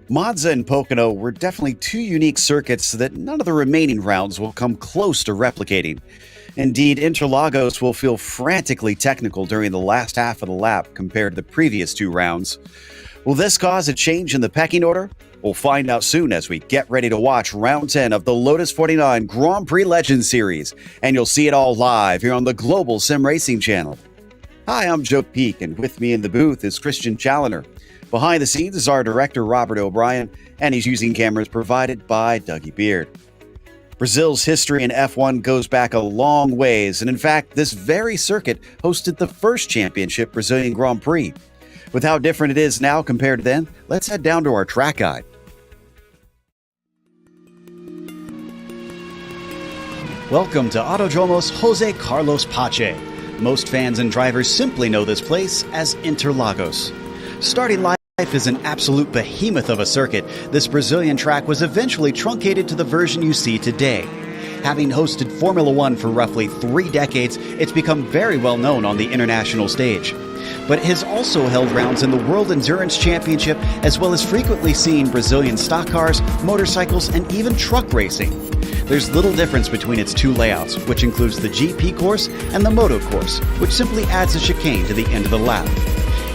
Monza and Pocono were definitely two unique circuits that none of the remaining rounds will come close to replicating. Indeed, Interlagos will feel frantically technical during the last half of the lap compared to the previous two rounds. Will this cause a change in the pecking order? We'll find out soon as we get ready to watch round 10 of the Lotus 49 Grand Prix Legends Series, and you'll see it all live here on the Global Sim Racing channel. Hi, I'm Joe Peak, and with me in the booth is Christian Challoner. Behind the scenes is our director, Robert O'Brien, and he's using cameras provided by Dougie Beard. Brazil's history in F1 goes back a long ways, and in fact, this very circuit hosted the first championship Brazilian Grand Prix. With how different it is now compared to then, let's head down to our track guide. Welcome to Autodromo's Jose Carlos Pache. Most fans and drivers simply know this place as Interlagos. Starting life is an absolute behemoth of a circuit, this Brazilian track was eventually truncated to the version you see today. Having hosted Formula One for roughly 3 decades, it's become very well known on the international stage. But it has also held rounds in the World Endurance Championship, as well as frequently seen Brazilian stock cars, motorcycles, and even truck racing. There's little difference between its two layouts, which includes the GP course and the Moto course, which simply adds a chicane to the end of the lap.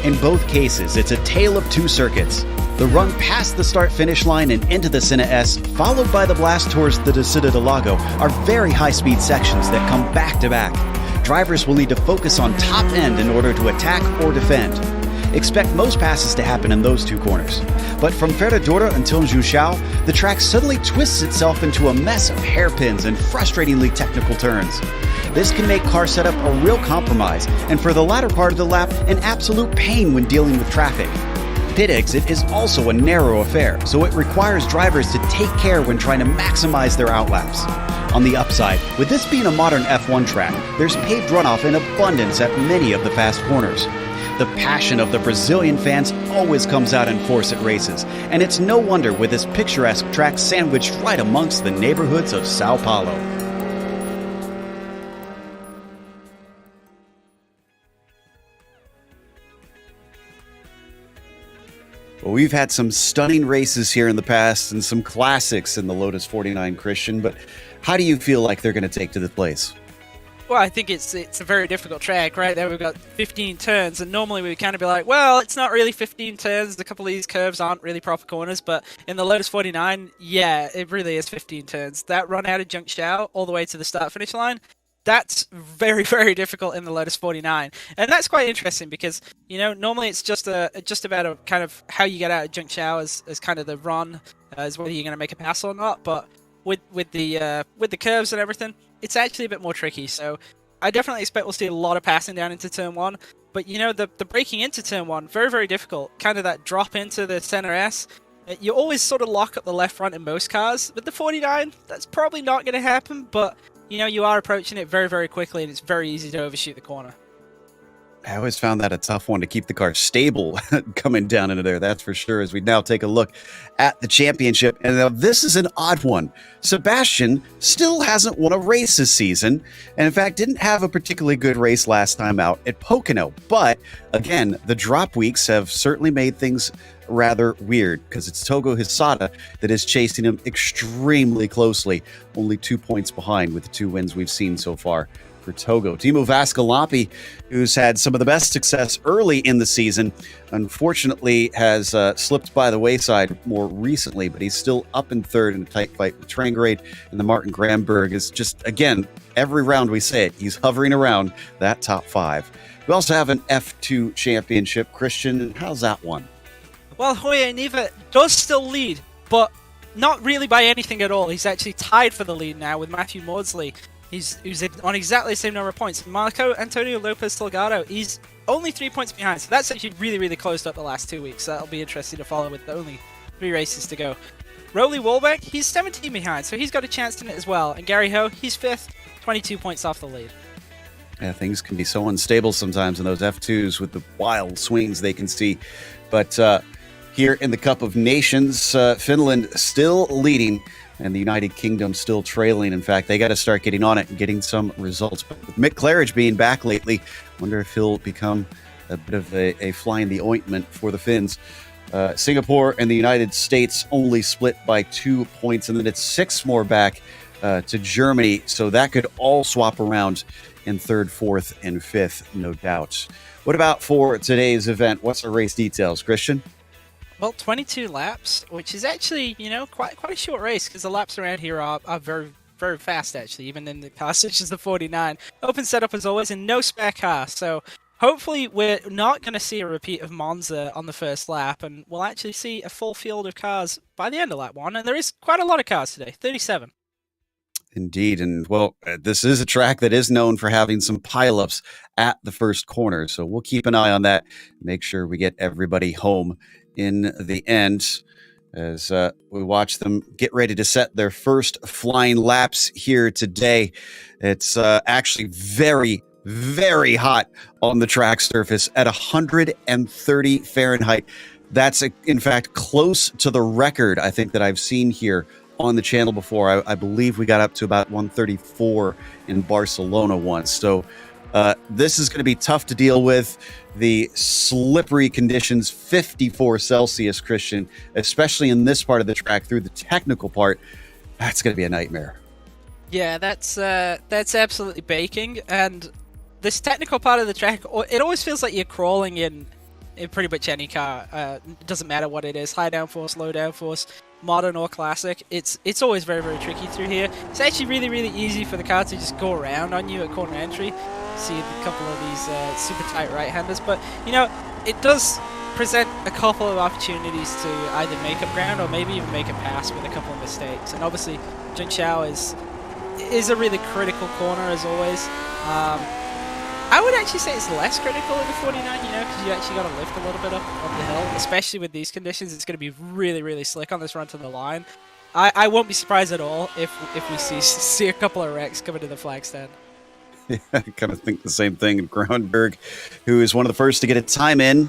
In both cases, it's a tale of two circuits. The run past the start-finish line and into the Senna S, followed by the blast towards the Descida do Lago, are very high-speed sections that come back-to-back. Drivers will need to focus on top end in order to attack or defend. Expect most passes to happen in those two corners. But from Ferradura until Juchao, the track suddenly twists itself into a mess of hairpins and frustratingly technical turns. This can make car setup a real compromise, and for the latter part of the lap, an absolute pain when dealing with traffic. Pit exit is also a narrow affair, so it requires drivers to take care when trying to maximize their outlaps. On the upside, with this being a modern F1 track, there's paved runoff in abundance at many of the fast corners. The passion of the Brazilian fans always comes out in force at races, and it's no wonder with this picturesque track sandwiched right amongst the neighborhoods of Sao Paulo. Well, we've had some stunning races here in the past and some classics in the Lotus 49, Christian, but how do you feel like they're going to take to the place? Well, I think it's a very difficult track. Right there we've got 15 turns, and normally we would kind of be like, well, it's not really 15 turns. A couple of these curves aren't really proper corners, but in the Lotus 49, yeah, it really is 15 turns. That run out of Juncchao all the way to the start-finish line, that's very, very difficult in the Lotus 49. And that's quite interesting because, you know, normally it's just about a kind of how you get out of Juncchao as kind of the run, as whether you're going to make a pass or not. But with the curves and everything, it's actually a bit more tricky. So I definitely expect we'll see a lot of passing down into turn 1. But, you know, the braking into turn 1, very, very difficult. Kind of that drop into the center S. You always sort of lock up the left front in most cars. With the 49, that's probably not going to happen, but you know, you are approaching it very, very quickly, and it's very easy to overshoot the corner. I always found that a tough one to keep the car stable coming down into there, that's for sure, as we now take a look at the championship. And now this is an odd one. Sebastian still hasn't won a race this season, and in fact didn't have a particularly good race last time out at Pocono. But again, the drop weeks have certainly made things rather weird because it's Togo Hisada that is chasing him extremely closely, only 2 points behind with the 2 wins we've seen so far for Togo. Timo Vascalompi, who's had some of the best success early in the season, unfortunately has slipped by the wayside more recently, but he's still up in third in a tight fight with Trangrade, and the Martin Gramberg is just, again, every round we say it, he's hovering around that top 5. We also have an F2 championship. Christian, how's that one? Well, Hoya Niva does still lead, but not really by anything at all. He's actually tied for the lead now with Matthew Maudsley. He's on exactly the same number of points. Marco Antonio Lopez Delgado, he's only 3 points behind, so that's actually really, really closed up the last 2 weeks. That'll be interesting to follow with only 3 races to go. Rolly Wolbeck, he's 17 behind, so he's got a chance in it as well. And Gary Ho, he's 5th, 22 points off the lead. Yeah, things can be so unstable sometimes in those F2s with the wild swings they can see. But here in the Cup of Nations, Finland still leading and the United Kingdom still trailing. In fact, they got to start getting on it and getting some results. But with Mick Claridge being back lately, I wonder if he'll become a bit of a fly in the ointment for the Finns. Singapore and the United States only split by 2 points, and then it's 6 more back to Germany. So that could all swap around in 3rd, 4th, and 5th, no doubt. What about for today's event? What's the race details, Christian? Well, 22 laps, which is actually, quite a short race because the laps around here are very, very fast, actually, even in the cars such as the 49. Open setup as always and no spare car. So hopefully we're not going to see a repeat of Monza on the first lap, and we'll actually see a full field of cars by the end of lap 1. And there is quite a lot of cars today, 37. Indeed. And, well, this is a track that is known for having some pileups at the first corner. So we'll keep an eye on that, make sure we get everybody home in the end as we watch them get ready to set their first flying laps here today. It's actually very, very hot on the track surface at 130 Fahrenheit. That's, in fact, close to the record I think that I've seen here on the channel before. I believe we got up to about 134 in Barcelona once. So this is going to be tough to deal with. The slippery conditions, 54 Celsius, Christian, especially in this part of the track through the technical part. That's going to be a nightmare. Yeah, that's absolutely baking. And this technical part of the track, it always feels like you're crawling in pretty much any car. It doesn't matter what it is, high downforce, low downforce, modern or classic. It's always very, very tricky through here. It's actually really, really easy for the car to just go around on you at corner entry. See a couple of these super tight right-handers, but it does present a couple of opportunities to either make up ground or maybe even make a pass with a couple of mistakes. And obviously Junqiao is a really critical corner as always. I would actually say it's less critical in the 49, because you actually got to lift a little bit up the hill, especially with these conditions. It's going to be really, really slick on this run to the line. I won't be surprised at all if we see a couple of wrecks coming to the flag stand. Yeah, I kind of think the same thing. Groundberg, who is one of the first to get a time in,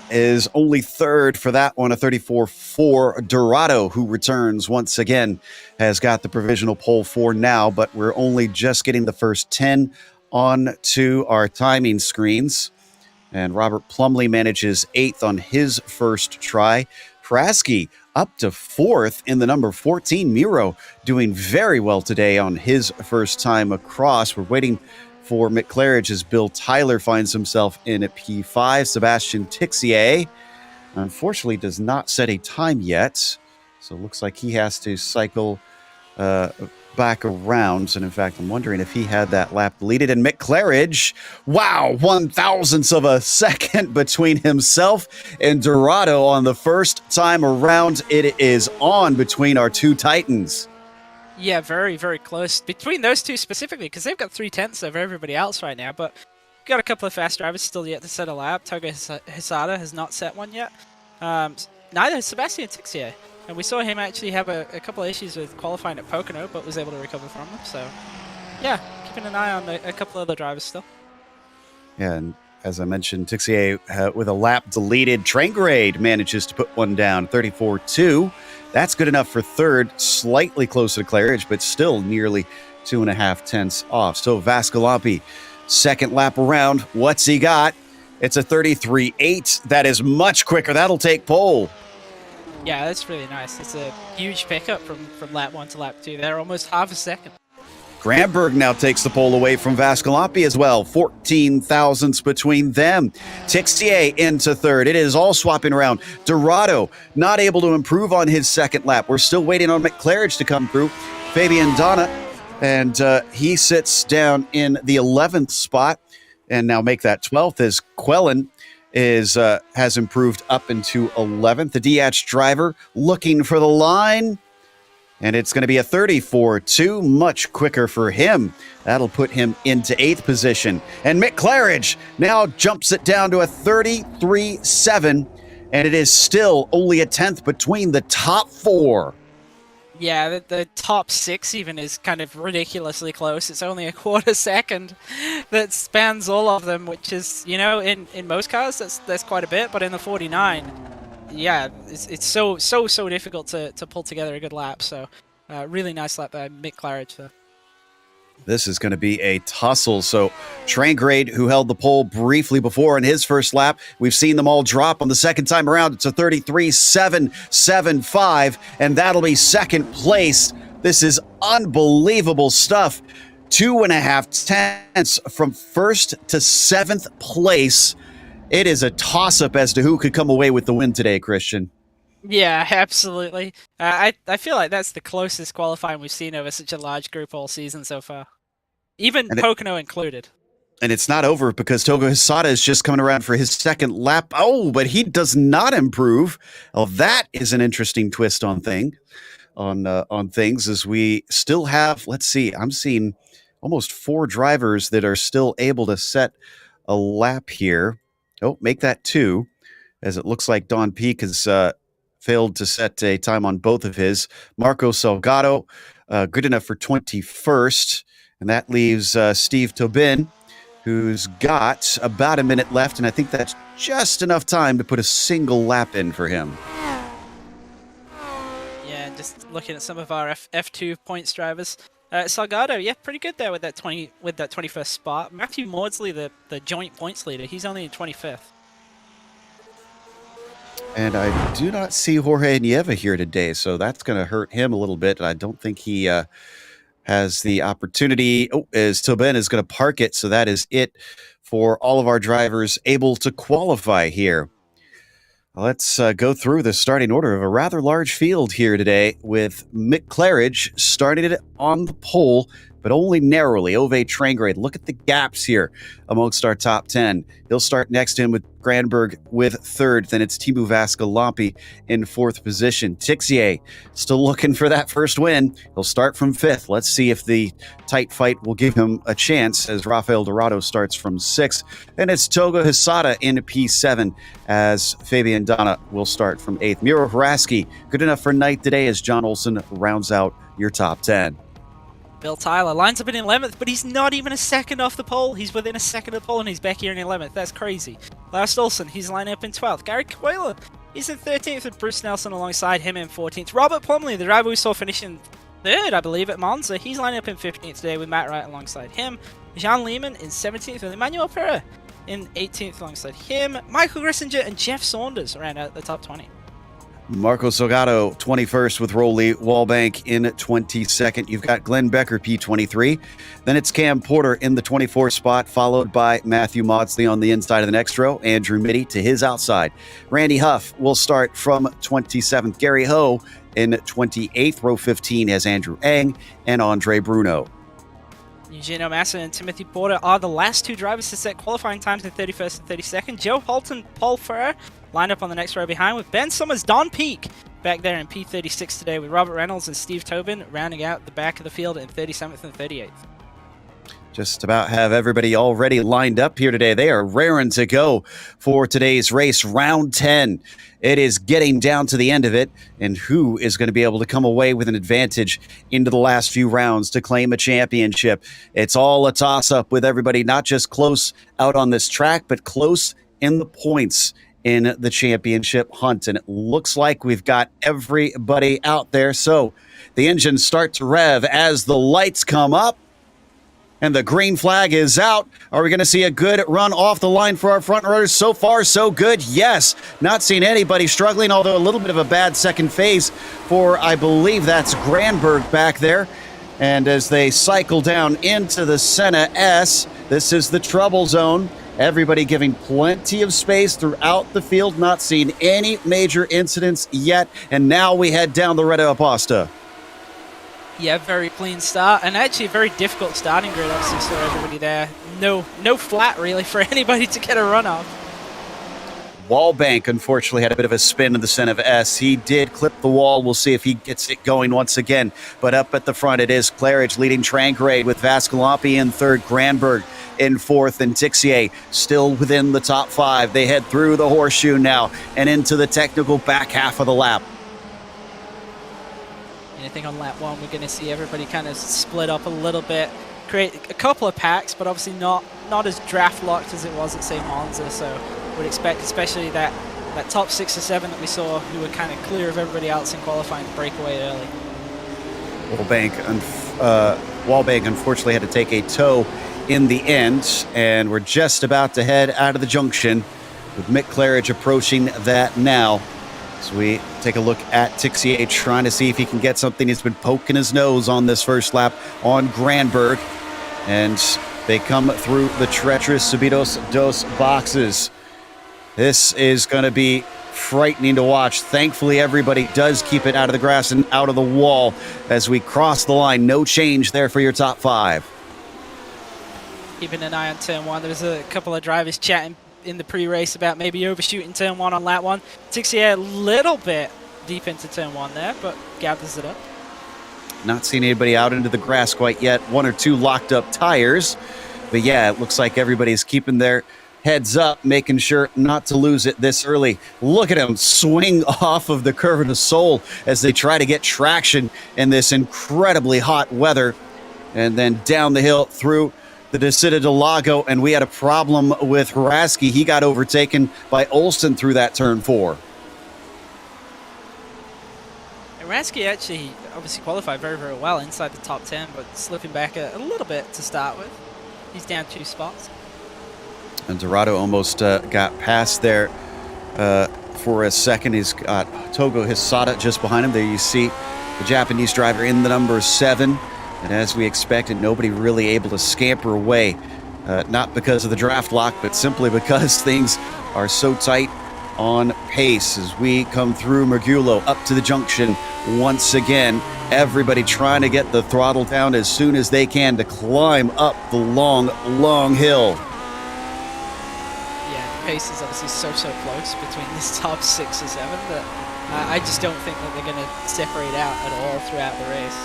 is only 3rd for that one, a 34.4. Dorado, who returns once again, has got the provisional pole for now, but we're only just getting the first 10 on to our timing screens. And Robert Plumley manages 8th on his first try. Praski up to 4th in the number 14. Miro doing very well today on his first time across. We're waiting for Mick Claridge as Bill Tyler finds himself in at P5. Sebastian Tixier, unfortunately, does not set a time yet. So it looks like he has to cycle back around. And in fact, I'm wondering if he had that lap deleted. And Mick Claridge, wow, 1,000ths of a second between himself and Dorado on the first time around. It is on between our two Titans. Yeah, very, very close between those two specifically, because they've got 3/10 over everybody else right now. But we've got a couple of fast drivers still yet to set a lap. Toga Hisada has not set one yet. Neither has Sebastian Tixier. And we saw him actually have a couple of issues with qualifying at Pocono, but was able to recover from them. So, yeah, keeping an eye on a couple of other drivers still. Yeah, and as I mentioned, Tixier with a lap deleted. Trangrade manages to put one down, 34.2. That's good enough for 3rd, slightly closer to Claridge, but still nearly 2.5 tenths off. So Vascalampi, 2nd lap around. What's he got? It's a 33.8. That is much quicker. That'll take pole. Yeah, that's really nice. It's a huge pickup from lap 1 to lap 2. They're almost half a second. Grandberg now takes the pole away from Vascalampi as well. 14,000ths between them. Tixier into 3rd. It is all swapping around. Dorado not able to improve on his 2nd lap. We're still waiting on Mick Claridge to come through. Fabian Donna, and he sits down in the 11th spot and now make that 12th as Quellen has improved up into 11th. The DH driver looking for the line. And it's going to be a 34.2, much quicker for him. That'll put him into 8th position. And Mick Claridge now jumps it down to a 33.7, and it is still only a 10th between the top 4. Yeah, the top 6 even is kind of ridiculously close. It's only a quarter second that spans all of them, which is, you know, in most cars, that's quite a bit, but in the 49, yeah, it's so difficult to pull together a good lap. So really nice lap by Mick Claridge there. This is going to be a tussle. So Trangrade, who held the pole briefly before in his first lap, we've seen them all drop on the second time around. It's a 33.775, and that'll be second place. This is unbelievable stuff. 2.5 tenths from first to 7th place. It is a toss-up as to who could come away with the win today, Christian. Yeah, absolutely. I feel like that's the closest qualifying we've seen over such a large group all season so far. Even Pocono included. And it's not over because Togo Hisada is just coming around for his second lap. Oh, but he does not improve. Oh, that is an interesting twist on things as we still have, let's see, I'm seeing almost 4 drivers that are still able to set a lap here. Oh, make that 2, as it looks like Don Peak has failed to set a time on both of his. Marco Salgado, good enough for 21st. And that leaves Steve Tobin, who's got about a minute left. And I think that's just enough time to put a single lap in for him. Yeah, just looking at some of our F2 points drivers. Salgado, yeah, pretty good there with that 21st spot. Matthew Maudsley, the joint points leader, he's only in 25th. And I do not see Jorge Nieva here today, so that's going to hurt him a little bit. I don't think he has the opportunity. Oh, as Tobin is going to park it, so that is it for all of our drivers able to qualify here. Let's go through the starting order of a rather large field here today with Mick Claridge starting it on the pole, but only narrowly. Ove Trangrade, look at the gaps here amongst our top 10. He'll start next to him with Granberg with 3rd. Then it's Timu Vascalampi in 4th position. Tixier still looking for that first win. He'll start from 5th. Let's see if the tight fight will give him a chance as Rafael Dorado starts from 6th. And it's Togo Hisada in P7 as Fabian Donna will start from 8th. Miro Haraski, good enough for ninth today as John Olsen rounds out your top 10. Bill Tyler lines up in 11th, but he's not even a second off the pole. He's within a second of the pole, and he's back here in 11th. That's crazy. Lars Olsen, he's lining up in 12th. Gary Coelho, he's in 13th with Bruce Nelson alongside him in 14th. Robert Plumley, the driver we saw finishing 3rd, I believe, at Monza, he's lining up in 15th today with Matt Wright alongside him. Jean Lehman in 17th with Emmanuel Pera in 18th alongside him. Michael Grissinger and Jeff Saunders round out the top 20. Marco Salgado, 21st with Rolly Wallbank in 22nd. You've got Glenn Becker, P23. Then it's Cam Porter in the 24th spot, followed by Matthew Maudsley on the inside of the next row. Andrew Mitty to his outside. Randy Huff will start from 27th. Gary Ho in 28th. Row 15 has Andrew Eng and Andre Bruno. Eugenio Massa and Timothy Porter are the last 2 drivers to set qualifying times in 31st and 32nd. Joe Holton, Paul Ferrer line up on the next row behind with Ben Summers, Don Peak back there in P36 today with Robert Reynolds and Steve Tobin rounding out the back of the field in 37th and 38th. Just about have everybody already lined up here today. They are raring to go for today's race, round 10. It is getting down to the end of it, and who is going to be able to come away with an advantage into the last few rounds to claim a championship? It's all a toss-up with everybody not just close out on this track, but close in the points in the championship hunt. And it looks like we've got everybody out there. So the engines start to rev as the lights come up. And the green flag is out. Are we going to see a good run off the line for our front runners? So far, so good. Yes. Not seeing anybody struggling, although a little bit of a bad second phase for, I believe that's Granberg back there. And as they cycle down into the Senna S, this is the trouble zone. Everybody giving plenty of space throughout the field. Not seeing any major incidents yet. And now we head down the Retta Aposta. Yeah, very clean start, and actually a very difficult starting grid. Obviously, saw everybody there. No flat really for anybody to get a run off. Wallbank, unfortunately, had a bit of a spin in the center of S. He did clip the wall. We'll see if he gets it going once again. But up at the front, it is Claridge leading Trangrade with Vascalampi in third, Granberg in fourth, and Tixier still within the top 5. They head through the horseshoe now and into the technical back half of the lap. And I think on lap 1, we're going to see everybody kind of split up a little bit, create a couple of packs, but obviously not as draft locked as it was at, say, Monza. So would expect, especially that top 6 or 7 that we saw, who were kind of clear of everybody else in qualifying, to break away early. Wallbank unfortunately had to take a tow in the end, and we're just about to head out of the junction with Mick Claridge approaching that now. So we take a look at Tixier trying to see if he can get something. He's been poking his nose on this first lap on Granberg, and they come through the treacherous Subidos dos boxes. This is going to be frightening to watch. Thankfully, everybody does keep it out of the grass and out of the wall as we cross the line. No change there for your top 5. Keeping an eye on turn 1. There's a couple of drivers chatting in the pre-race about maybe overshooting turn 1 on lap 1. Tixier a little bit deep into turn 1 there, but gathers it up. Not seeing anybody out into the grass quite yet. 1 or 2 locked up tires. But yeah, it looks like everybody's keeping their heads up, making sure not to lose it this early. Look at him swing off of the curve of the Sol as they try to get traction in this incredibly hot weather. And then down the hill through the Descida del Lago, and we had a problem with Haraski. He got overtaken by Olsen through that turn 4. Haraski actually obviously qualified very, very well inside the top 10, but slipping back a little bit to start with. He's down 2 spots. And Dorado almost got past there for a second. He's got Togo Hisada just behind him. There you see the Japanese driver in the number 7. And as we expected, nobody really able to scamper away. Not because of the draft lock, but simply because things are so tight on pace as we come through Mergulo up to the junction once again. Everybody trying to get the throttle down as soon as they can to climb up the long, long hill. Yeah, the pace is obviously so close between this top 6 or 7 that I just don't think that they're going to separate out at all throughout the race.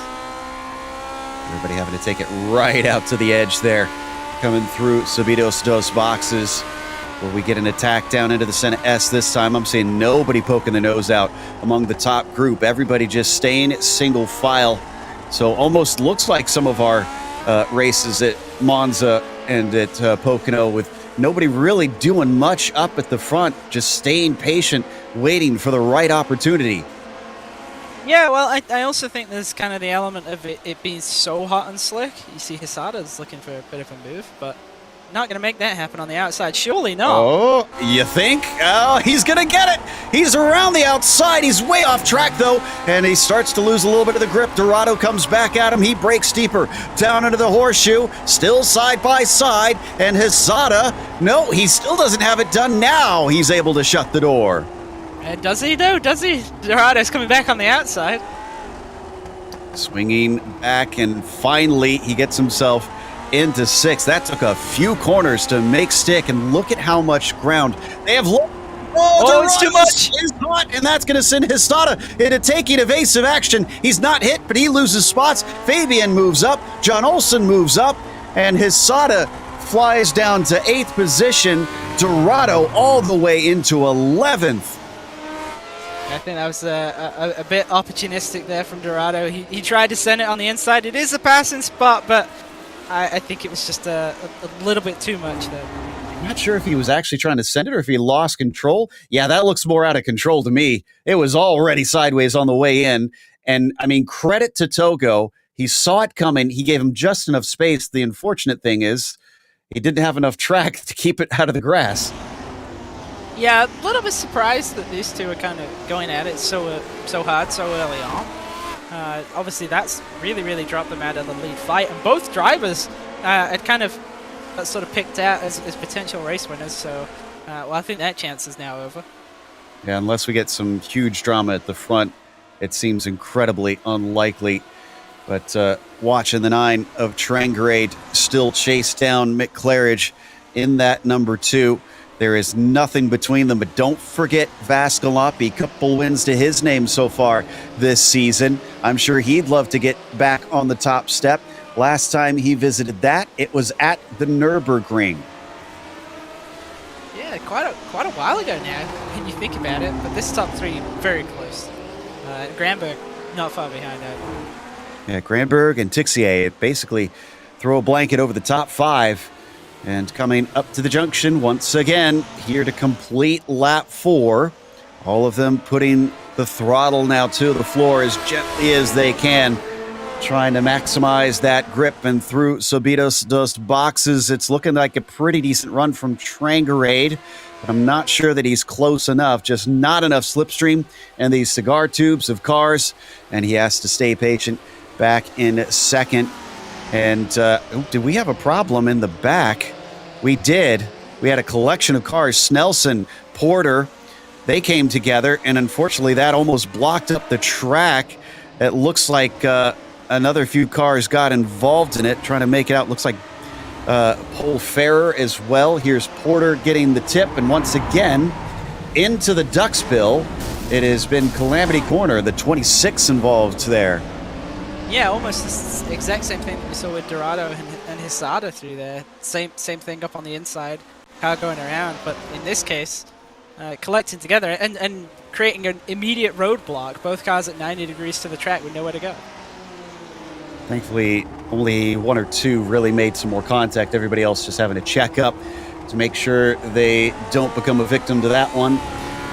Everybody having to take it right out to the edge there. Coming through Subidos dos boxes. Will we get an attack down into the center S this time? I'm seeing nobody poking their nose out among the top group. Everybody just staying single file. So almost looks like some of our races at Monza and at Pocono, with nobody really doing much up at the front, just staying patient, waiting for the right opportunity. Yeah, well, I also think there's kind of the element of it being so hot and slick. You see Hisada's looking for a bit of a move, but not going to make that happen on the outside. Surely not. Oh, you think? Oh, he's going to get it. He's around the outside. He's way off track, though, and he starts to lose a little bit of the grip. Dorado comes back at him. He breaks deeper down into the horseshoe, still side by side, and Hisada, no, he still doesn't have it done now. He's able to shut the door. Does he, though? Does he? Dorado's coming back on the outside. Swinging back, and finally he gets himself into 6th. That took a few corners to make stick, and look at how much ground they have. Oh, it's too much. Is hot, and that's going to send Hisada into taking evasive action. He's not hit, but he loses spots. Fabian moves up. John Olsen moves up, and Hisada flies down to 8th position. Dorado all the way into 11th. I think that was a bit opportunistic there from Dorado. He tried to send it on the inside. It is a passing spot, but I think it was just a little bit too much there. I'm not sure if he was actually trying to send it or if he lost control. Yeah, that looks more out of control to me. It was already sideways on the way in. And, I mean, credit to Togo. He saw it coming. He gave him just enough space. The unfortunate thing is he didn't have enough track to keep it out of the grass. Yeah, a little bit surprised that these two are kind of going at it so hard so early on. Obviously, that's really dropped them out of the lead fight, and both drivers had kind of sort of picked out as potential race winners. So, well, I think that chance is now over. Yeah, unless we get some huge drama at the front, it seems incredibly unlikely. But watching the 9 of Trangrade still chase down Mick Claridge in that number 2. There is nothing between them, but don't forget Vascalopi. Couple wins to his name so far this season. I'm sure he'd love to get back on the top step. Last time he visited that, it was at the Nürburgring. Yeah, quite a while ago now, when you think about it. But this top three, very close. Granberg, not far behind that. Yeah, Granberg and Tixier basically throw a blanket over the top five. And coming up to the junction once again, here to complete lap 4. All of them putting the throttle now to the floor as gently as they can, trying to maximize that grip. And through Sobitos dos boxes, it's looking like a pretty decent run from Trangerade. But I'm not sure that he's close enough, just not enough slipstream and these cigar tubes of cars. And he has to stay patient back in second. And did we have a problem in the back? We did. We had a collection of cars. Snelson, Porter, they came together, and unfortunately that almost blocked up the track. It looks like another few cars got involved in it, trying to make it out. Looks like Paul Ferrer as well. Here's Porter getting the tip, and once again, into the Duxbill. It has been Calamity Corner, the 26 involved there. Yeah, almost the exact same thing that we saw with Dorado and Hisada through there. Same thing up on the inside, car going around, but in this case, collecting together and creating an immediate roadblock. Both cars at 90 degrees to the track with nowhere to go. Thankfully, only one or two really made some more contact. Everybody else just having to check up to make sure they don't become a victim to that one.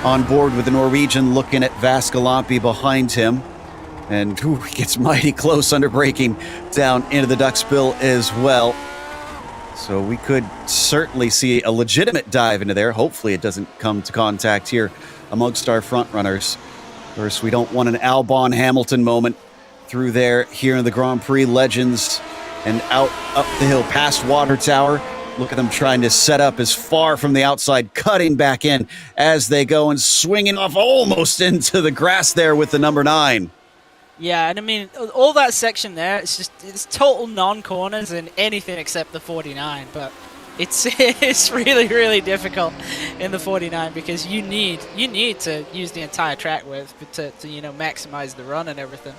On board with the Norwegian, looking at Vascalopi behind him. And he gets mighty close under braking down into the Duxbill as well. So we could certainly see a legitimate dive into there. Hopefully it doesn't come to contact here amongst our front runners. Of course, we don't want an Albon Hamilton moment through there here in the Grand Prix Legends and out up the hill past Water Tower. Look at them trying to set up as far from the outside, cutting back in as they go and swinging off almost into the grass there with the number 9. Yeah, and I mean, all that section there, it's total non-corners and anything except the 49, but it's really, really difficult in the 49 because you need to use the entire track width to maximize the run and everything.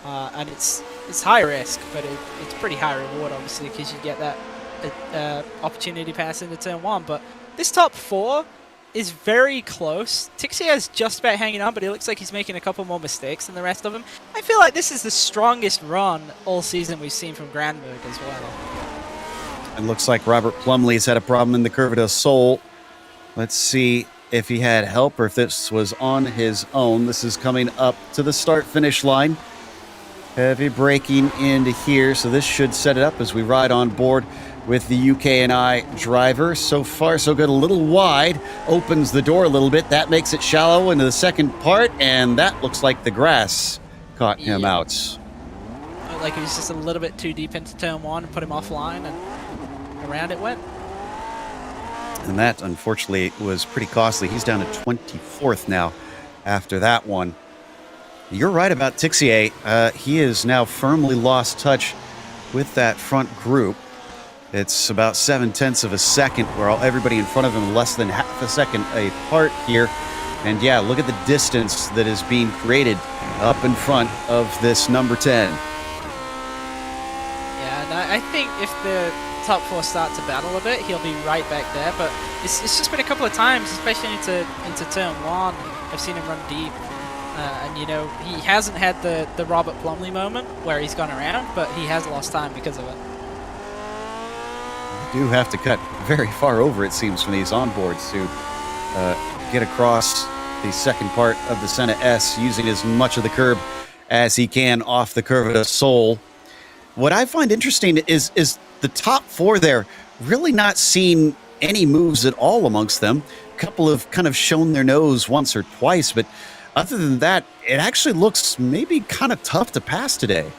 And it's high risk, but it's pretty high reward, obviously, because you get that opportunity pass into turn 1. But this top 4 is very close. Tixier is just about hanging on, but it looks like he's making a couple more mistakes than the rest of them. I feel like this is the strongest run all season we've seen from Granberg as well. It looks like Robert Plumley's had a problem in the Curva del Sol. Let's see if he had help or if this was on his own. This is coming up to the start-finish line. Heavy braking into here, so this should set it up as we ride on board with the UK&I driver. So far, so good. A little wide. Opens the door a little bit. That makes it shallow into the second part, and that looks like the grass caught him out. Looked like he was just a little bit too deep into turn 1 and put him offline, and around it went. And that, unfortunately, was pretty costly. He's down to 24th now after that one. You're right about Tixier. He has now firmly lost touch with that front group. It's about 0.7 of a second, where everybody in front of him less than half a second apart here. And yeah, look at the distance that is being created up in front of this number 10. Yeah, and I think if the top 4 start to battle a bit, he'll be right back there. But it's just been a couple of times, especially into turn 1, I've seen him run deep. And he hasn't had the Robert Plumley moment where he's gone around, but he has lost time because of it. Do have to cut very far over, it seems, from these onboards to get across the second part of the Senna S, using as much of the curb as he can off the Curva del Sol. What I find interesting is the top 4 there really not seeing any moves at all amongst them. A couple have kind of shown their nose once or twice, but other than that, it actually looks maybe kind of tough to pass today.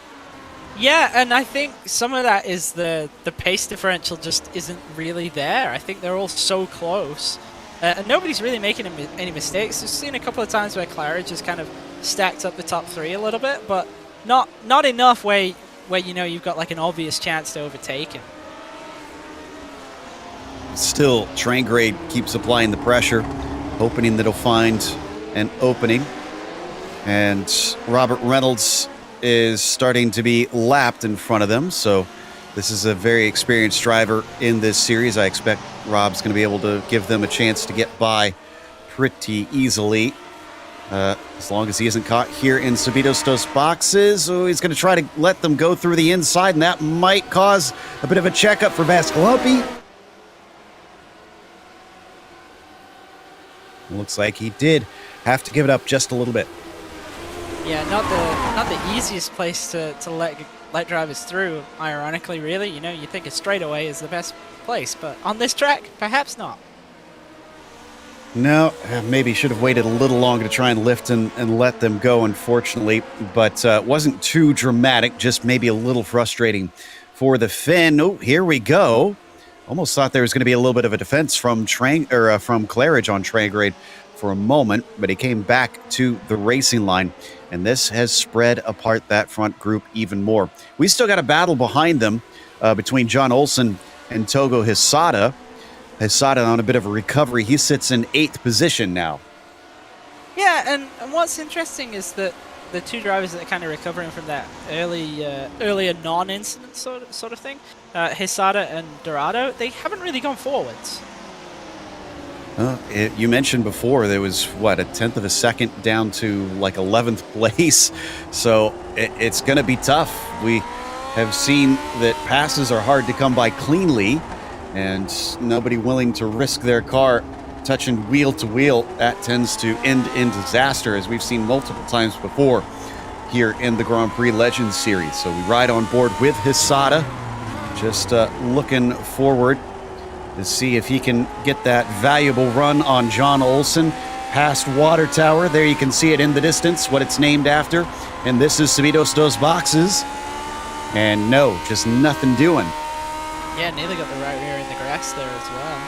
Yeah, and I think some of that is the pace differential just isn't really there. I think they're all so close. And nobody's really making any mistakes. I've seen a couple of times where Claridge has kind of stacked up the top 3 a little bit, but not enough where you've got like an obvious chance to overtake him. Still, train grade keeps applying the pressure, hoping that he'll find an opening. And Robert Reynolds is starting to be lapped in front of them, so this is a very experienced driver in this series. I expect Rob's going to be able to give them a chance to get by pretty easily, as long as he isn't caught here in Sabitos's boxes. Oh, he's going to try to let them go through the inside, and that might cause a bit of a checkup for Vascalopi. Looks like he did have to give it up just a little bit. Yeah, not the easiest place to let drivers through, ironically, really. You know, you think a straightaway is the best place, but on this track, perhaps not. No, maybe should have waited a little longer to try and lift and let them go, unfortunately. But wasn't too dramatic, just maybe a little frustrating for the Finn. Oh, here we go. Almost thought there was going to be a little bit of a defense from Claridge on train grade for a moment, but he came back to the racing line, and this has spread apart that front group even more. We still got a battle behind them between John Olsen and Togo Hisada. Hisada on a bit of a recovery. He sits in 8th position now. Yeah, and what's interesting is that the two drivers that are kind of recovering from that earlier non-incident sort of thing, Hisada and Dorado, they haven't really gone forwards. You mentioned before there was, what, a 10th of a second down to like 11th place. So it's going to be tough. We have seen that passes are hard to come by cleanly, and nobody willing to risk their car touching wheel to wheel. That tends to end in disaster, as we've seen multiple times before here in the Grand Prix Legends series. So we ride on board with Hisada, just looking forward to see if he can get that valuable run on John Olsen past Water Tower. There you can see it in the distance, what it's named after. And this is Sabitos dos Boxes. And no, just nothing doing. Yeah, nearly got the right rear in the grass there as well.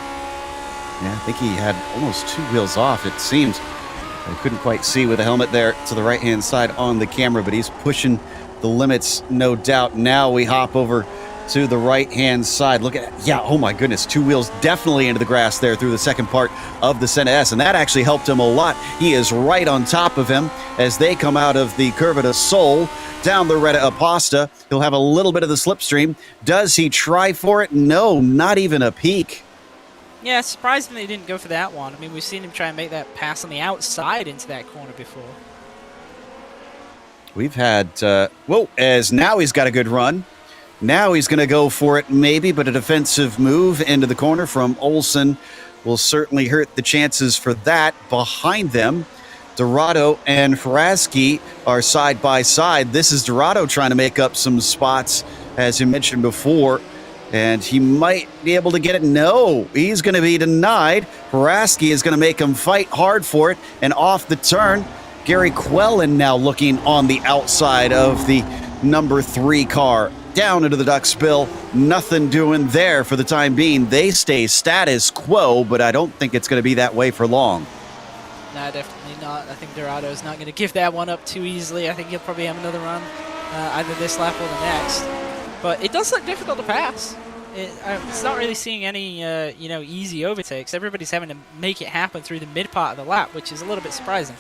Yeah, I think he had almost 2 wheels off, it seems. I couldn't quite see with the helmet there to the right-hand side on the camera, but he's pushing the limits, no doubt. Now we hop over to the right-hand side. Look at that. Yeah, oh my goodness, 2 wheels definitely into the grass there through the second part of the Senna S, and that actually helped him a lot. He is right on top of him as they come out of the Curva de Sol down the Retta Aposta. He'll have a little bit of the slipstream. Does he try for it? No, not even a peek. Yeah, surprisingly he didn't go for that one. I mean, we've seen him try and make that pass on the outside into that corner before. We've had, as now he's got a good run. Now he's going to go for it maybe, but a defensive move into the corner from Olsen will certainly hurt the chances for that. Behind them, Dorado and Hraski are side by side. This is Dorado trying to make up some spots, as you mentioned before, and he might be able to get it. No, he's going to be denied. Hraski is going to make him fight hard for it, and off the turn, Gary Quellen now looking on the outside of the number 3 car. Down into the duck spill. Nothing doing there for the time being. They stay status quo, but I don't think it's going to be that way for long. No, definitely not. I think Dorado's not going to give that one up too easily. I think he'll probably have another run, either this lap or the next. But it does look difficult to pass. It's not really seeing any, easy overtakes. Everybody's having to make it happen through the mid part of the lap, which is a little bit surprising.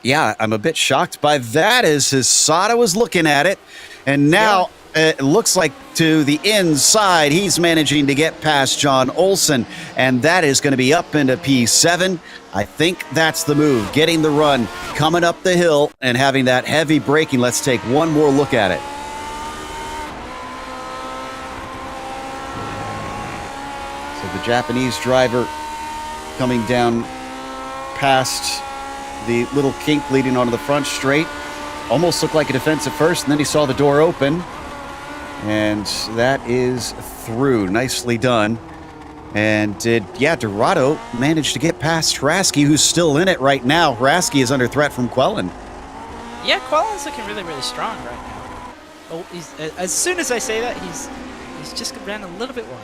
Yeah, I'm a bit shocked by that, as Hisada was looking at it. And now it looks like to the inside, he's managing to get past John Olsen, and that is going to be up into P7. I think that's the move, getting the run, coming up the hill, and having that heavy braking. Let's take one more look at it. So the Japanese driver coming down past the little kink leading onto the front straight. Almost looked like a defense at first, and then he saw the door open. And that is through. Nicely done. And Dorado managed to get past Hraski, who's still in it right now. Hraski is under threat from Quellen. Yeah, Quellen's looking really, really strong right now. Oh, as soon as I say that, he's just ran a little bit wide.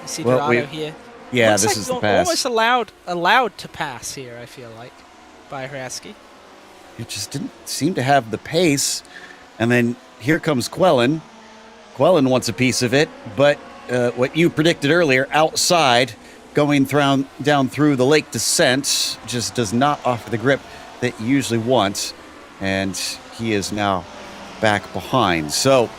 You see Dorado here. Yeah, looks this like is the pass. Almost allowed to pass here, I feel like, by Hraski. It just didn't seem to have the pace. And then here comes Quellen. Quellen wants a piece of it, but what you predicted earlier, outside, going down through the lake descent, just does not offer the grip that you usually want. And he is now back behind. So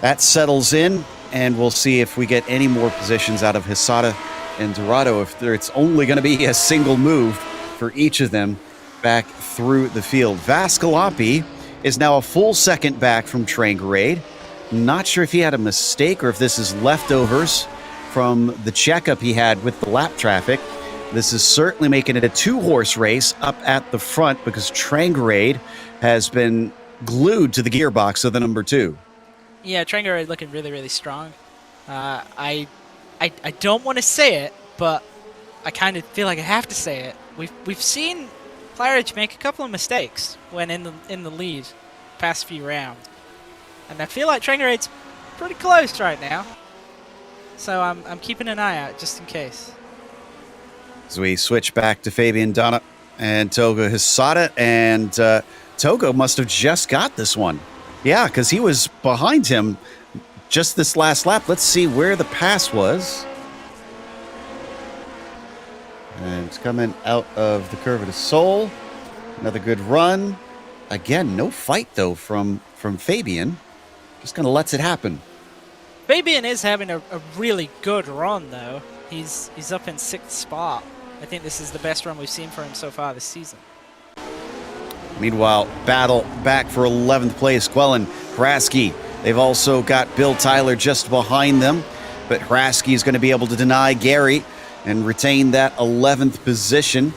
that settles in, and we'll see if we get any more positions out of Hisada and Dorado, if it's only going to be a single move for each of them back through the field. Vascalopi is now a full second back from Trangarade. Not sure if he had a mistake or if this is leftovers from the checkup he had with the lap traffic. This is certainly making it a two-horse race up at the front because Trangarade has been glued to the gearbox of the number 2. Yeah, Trangarade looking really, really strong. I don't want to say it, but I kind of feel like I have to say it. We've seen Claridge make a couple of mistakes when in the lead past few rounds, and I feel like Trangarade's pretty close right now. So I'm keeping an eye out just in case. As we switch back to Fabian Donna and Togo Hisada, and Togo must have just got this one. Yeah, because he was behind him just this last lap. Let's see where the pass was. And it's coming out of the Curve of the Soul. Another good run. Again, no fight, though, from Fabian. Just kind of lets it happen. Fabian is having a really good run, though. He's up in 6th spot. I think this is the best run we've seen for him so far this season. Meanwhile, battle back for 11th place. Quellen, Hraski. They've also got Bill Tyler just behind them. But Hraski is going to be able to deny Gary and retain that 11th position.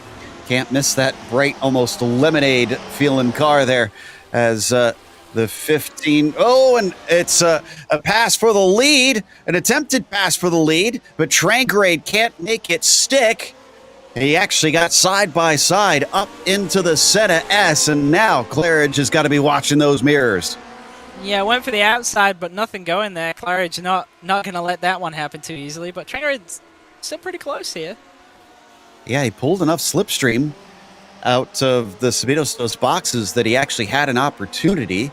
Can't miss that bright, almost lemonade feeling car there as the 15. Oh, and it's a pass for the lead, an attempted pass for the lead, but Trangarade can't make it stick. He actually got side by side up into the Senna S, and now Claridge has got to be watching those mirrors. Yeah, went for the outside, but nothing going there. Claridge not going to let that one happen too easily, but Trangarade's still pretty close here. Yeah, he pulled enough slipstream out of the Subidos boxes that he actually had an opportunity.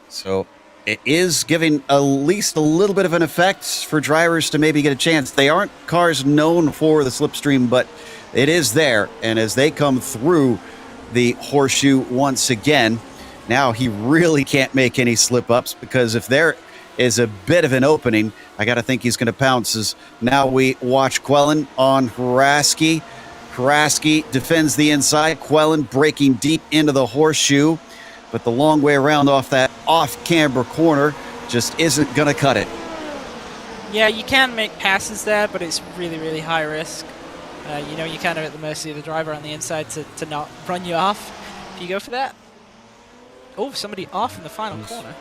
So it is giving at least a little bit of an effect for drivers to maybe get a chance. They aren't cars known for the slipstream, but it is there. And as they come through the horseshoe once again, now he really can't make any slip-ups, because if there is a bit of an opening, I got to think he's going to pounce. As now we watch Quellen on Hraski. Hraski defends the inside. Quellen breaking deep into the horseshoe, but the long way around off that off-camber corner just isn't going to cut it. Yeah, you can make passes there, but it's really, really high risk. You're kind of at the mercy of the driver on the inside to not run you off if you go for that. Oh, somebody off in the final corner.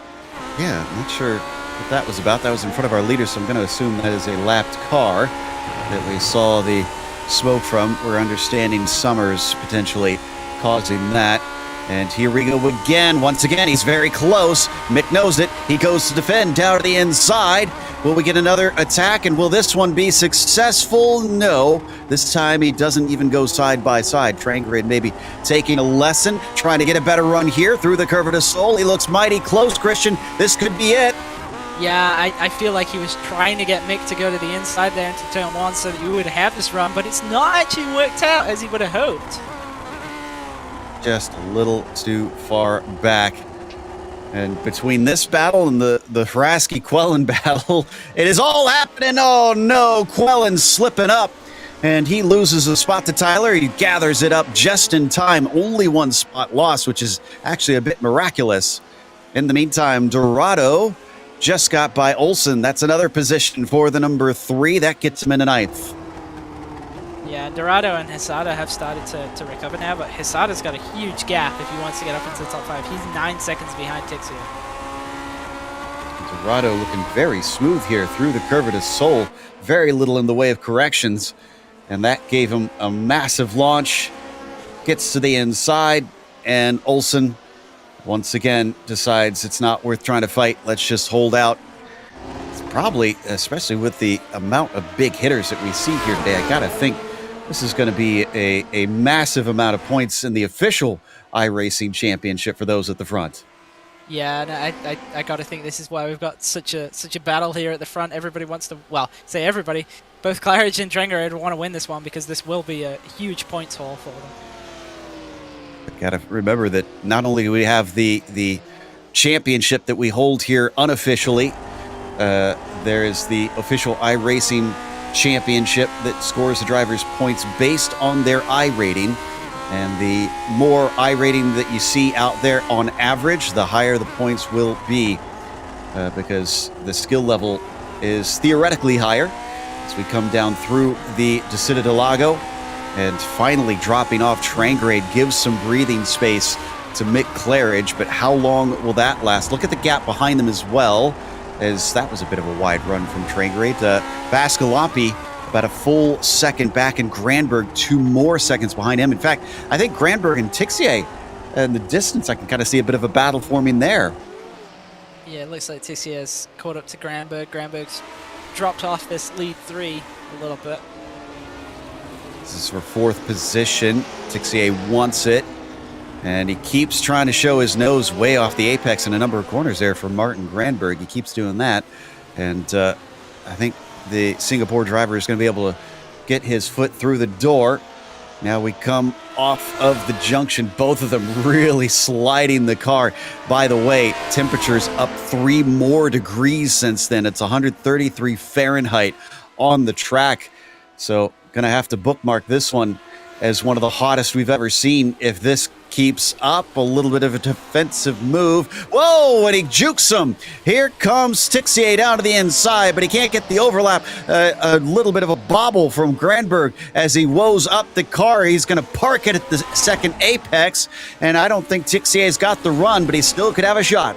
Yeah, not sure what that was about. That was in front of our leader, so I'm going to assume that is a lapped car that we saw the smoke from. We're understanding Summers potentially causing that. And here we go again. Once again, he's very close. Mick knows it. He goes to defend down to the inside. Will we get another attack? And will this one be successful? No. This time he doesn't even go side by side. Trangarade maybe taking a lesson, trying to get a better run here through the Curve of the Soul. He looks mighty close, Christian. This could be it. Yeah, I feel like he was trying to get Mick to go to the inside there into turn 1 so that you would have this run, but it's not actually worked out as he would have hoped. Just a little too far back. And between this battle and the Hraski-Quellen battle, it is all happening. Oh no, Quellen slipping up, and he loses a spot to Tyler. He gathers it up just in time. Only one spot lost, which is actually a bit miraculous. In the meantime, Dorado just got by Olsen. That's another position for the number 3. That gets him in a 9th. Yeah, Dorado and Hisada have started to recover now, but Hisada's got a huge gap if he wants to get up into the top 5. He's 9 seconds behind Tixia. Dorado looking very smooth here through the Curve of the Soul. Very little in the way of corrections, and that gave him a massive launch. Gets to the inside, and Olsen once again decides it's not worth trying to fight. Let's just hold out. It's probably, especially with the amount of big hitters that we see here today, I gotta think this is going to be a massive amount of points in the official iRacing Championship for those at the front. Yeah, and I got to think this is why we've got such a battle here at the front. Everybody wants to, well, say everybody, both Claridge and Drengerade want to win this one because this will be a huge points haul for them. Gotta remember that not only do we have the championship that we hold here unofficially, there is the official iRacing championship that scores the drivers' points based on their iRating. And the more iRating that you see out there on average, the higher the points will be, because the skill level is theoretically higher as we come down through the Descida del Lago. And finally dropping off Drengerade gives some breathing space to Mick Claridge, but how long will that last? Look at the gap behind them as well, as that was a bit of a wide run from Drengerade. Vascalampi about a full second back, and Granberg 2 more seconds behind him. In fact, I think Granberg and Tixier in the distance, I can kind of see a bit of a battle forming there. Yeah, it looks like Tixier's caught up to Granberg. Granberg's dropped off this lead 3 a little bit. This is for 4th position. Tixier wants it, and he keeps trying to show his nose way off the apex in a number of corners there for Martin Granberg. He keeps doing that, and I think the Singapore driver is going to be able to get his foot through the door. Now we come off of the junction, both of them really sliding the car. By the way, temperatures up 3 more degrees since then. It's 133 Fahrenheit on the track, so gonna have to bookmark this one as one of the hottest we've ever seen if this keeps up. A little bit of a defensive move. Whoa, and he jukes him. Here comes Tixier down to the inside, but he can't get the overlap. A little bit of a bobble from Granberg as he woes up the car. He's going to park it at the second apex, and I don't think Tixier's got the run, but he still could have a shot.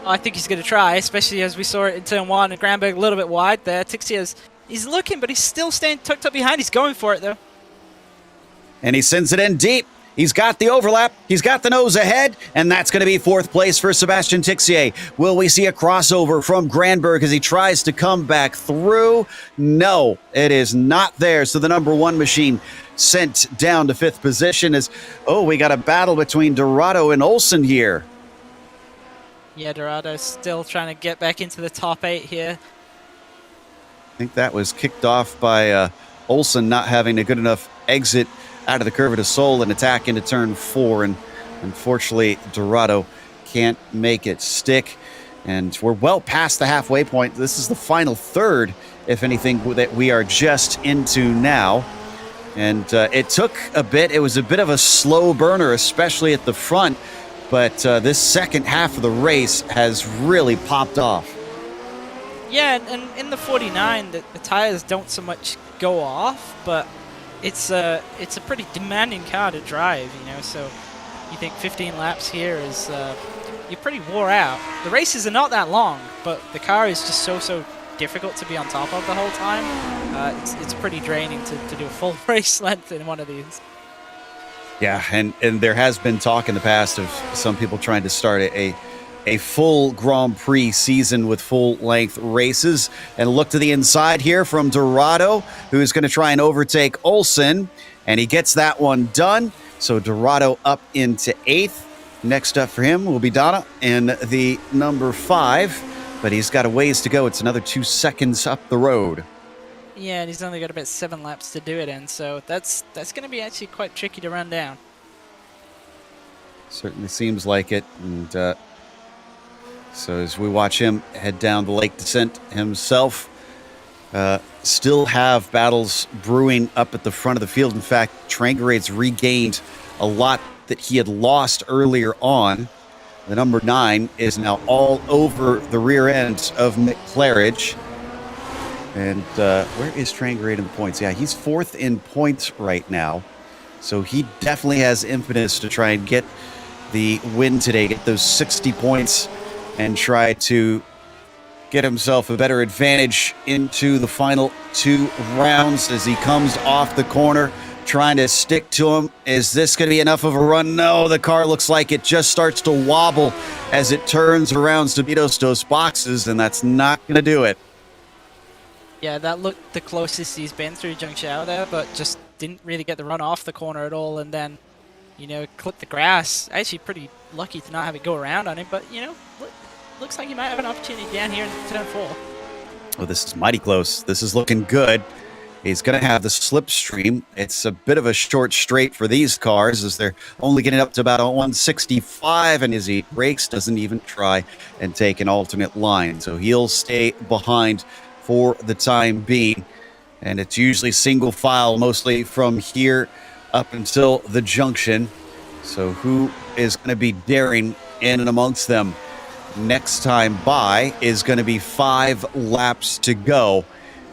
I think he's going to try, especially as we saw it in turn 1, and Granberg a little bit wide there. Tixier's, he's looking, but he's still staying tucked up behind. He's going for it, though. And he sends it in deep. He's got the overlap. He's got the nose ahead. And that's going to be 4th place for Sebastian Tixier. Will we see a crossover from Granberg as he tries to come back through? No, it is not there. So the number 1 machine sent down to 5th position as, oh, we got a battle between Dorado and Olsen here. Yeah, Dorado's still trying to get back into the top 8 here. I think that was kicked off by Olsen not having a good enough exit out of the Curva de Sol and attack into turn 4, and unfortunately Dorado can't make it stick, and we're well past the halfway point. This is the final third, if anything, that we are just into now, and it took a bit. It was a bit of a slow burner, especially at the front, but this second half of the race has really popped off. Yeah, and in the 49, the tires don't so much go off, but it's a pretty demanding car to drive, you know, so you think 15 laps here is, you're pretty wore out. The races are not that long, but the car is just so difficult to be on top of the whole time. It's pretty draining to do a full race length in one of these. Yeah, and there has been talk in the past of some people trying to start a full Grand Prix season with full-length races. And look to the inside here from Dorado, who's going to try and overtake Olsen, and he gets that one done. So Dorado up into 8th. Next up for him will be Donna in the number 5, but he's got a ways to go. It's another 2 seconds up the road. Yeah, and he's only got about 7 laps to do it in, so that's going to be actually quite tricky to run down. Certainly seems like it, and so as we watch him head down the lake descent himself, still have battles brewing up at the front of the field. In fact, Drengerade's regained a lot that he had lost earlier on. The number 9 is now all over the rear end of Mick Claridge. And where is Drengerade in the points? Yeah, he's 4th in points right now. So he definitely has impetus to try and get the win today, get those 60 points, and try to get himself a better advantage into the final 2 rounds as he comes off the corner, trying to stick to him. Is this going to be enough of a run? No, the car looks like it just starts to wobble as it turns around Subidos dos Boxes, and that's not going to do it. Yeah, that looked the closest he's been through Zhengzhou there, but just didn't really get the run off the corner at all, and then you know, clip the grass. Actually, pretty lucky to not have it go around on him, but, you know, looks like he might have an opportunity down here in turn 4. Oh, this is mighty close. This is looking good. He's going to have the slipstream. It's a bit of a short straight for these cars as they're only getting up to about a 165, and as he brakes, doesn't even try and take an alternate line. So he'll stay behind for the time being. And it's usually single file, mostly from here up until the junction. So who is going to be daring in and amongst them? Next time by is going to be 5 laps to go,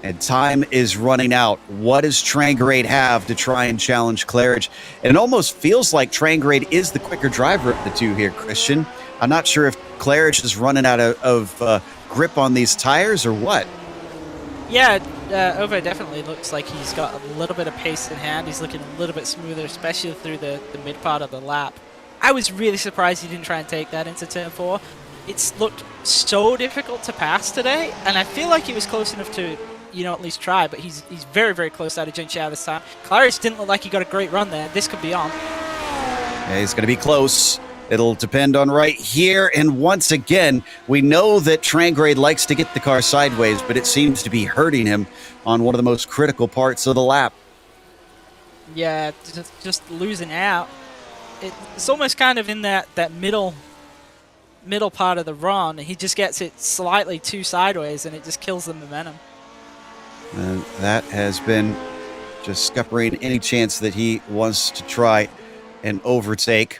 and time is running out. What does Trangrade have to try and challenge Claridge? And it almost feels like Trangrade is the quicker driver of the two here, Christian. I'm not sure if Claridge is running out of grip on these tires or what. Yeah, Ovo definitely looks like he's got a little bit of pace in hand. He's looking a little bit smoother, especially through the mid part of the lap. I was really surprised he didn't try and take that into turn 4. It's looked so difficult to pass today, and I feel like he was close enough to, you know, at least try, but he's very, very close out of Jun Chao this time. Claridge didn't look like he got a great run there. This could be on. Yeah, he's going to be close. It'll depend on right here, and once again, we know that Trangrade likes to get the car sideways, but it seems to be hurting him on one of the most critical parts of the lap. Yeah, just losing out. It's almost kind of in that middle part of the run. He just gets it slightly too sideways, and it just kills the momentum. And that has been just scuppering any chance that he wants to try and overtake.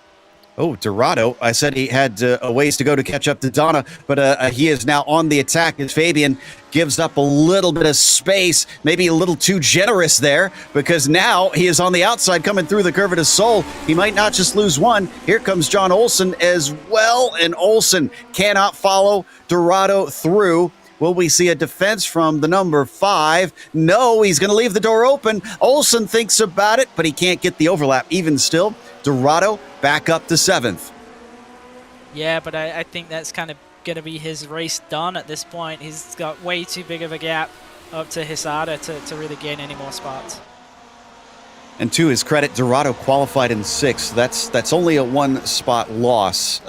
Oh, Dorado. I said he had a ways to go to catch up to Donna, but he is now on the attack as Fabian gives up a little bit of space, maybe a little too generous there, because now he is on the outside coming through the curve of his soul. He might not just lose one. Here comes John Olsen as well, and Olsen cannot follow Dorado through. Will we see a defense from the number 5? No, he's going to leave the door open. Olsen thinks about it, but he can't get the overlap. Even still, Dorado back up to 7th. Yeah, but I think that's kind of going to be his race done at this point. He's got way too big of a gap up to Hisada to really gain any more spots. And to his credit, Dorado qualified in 6th. That's only a 1-spot loss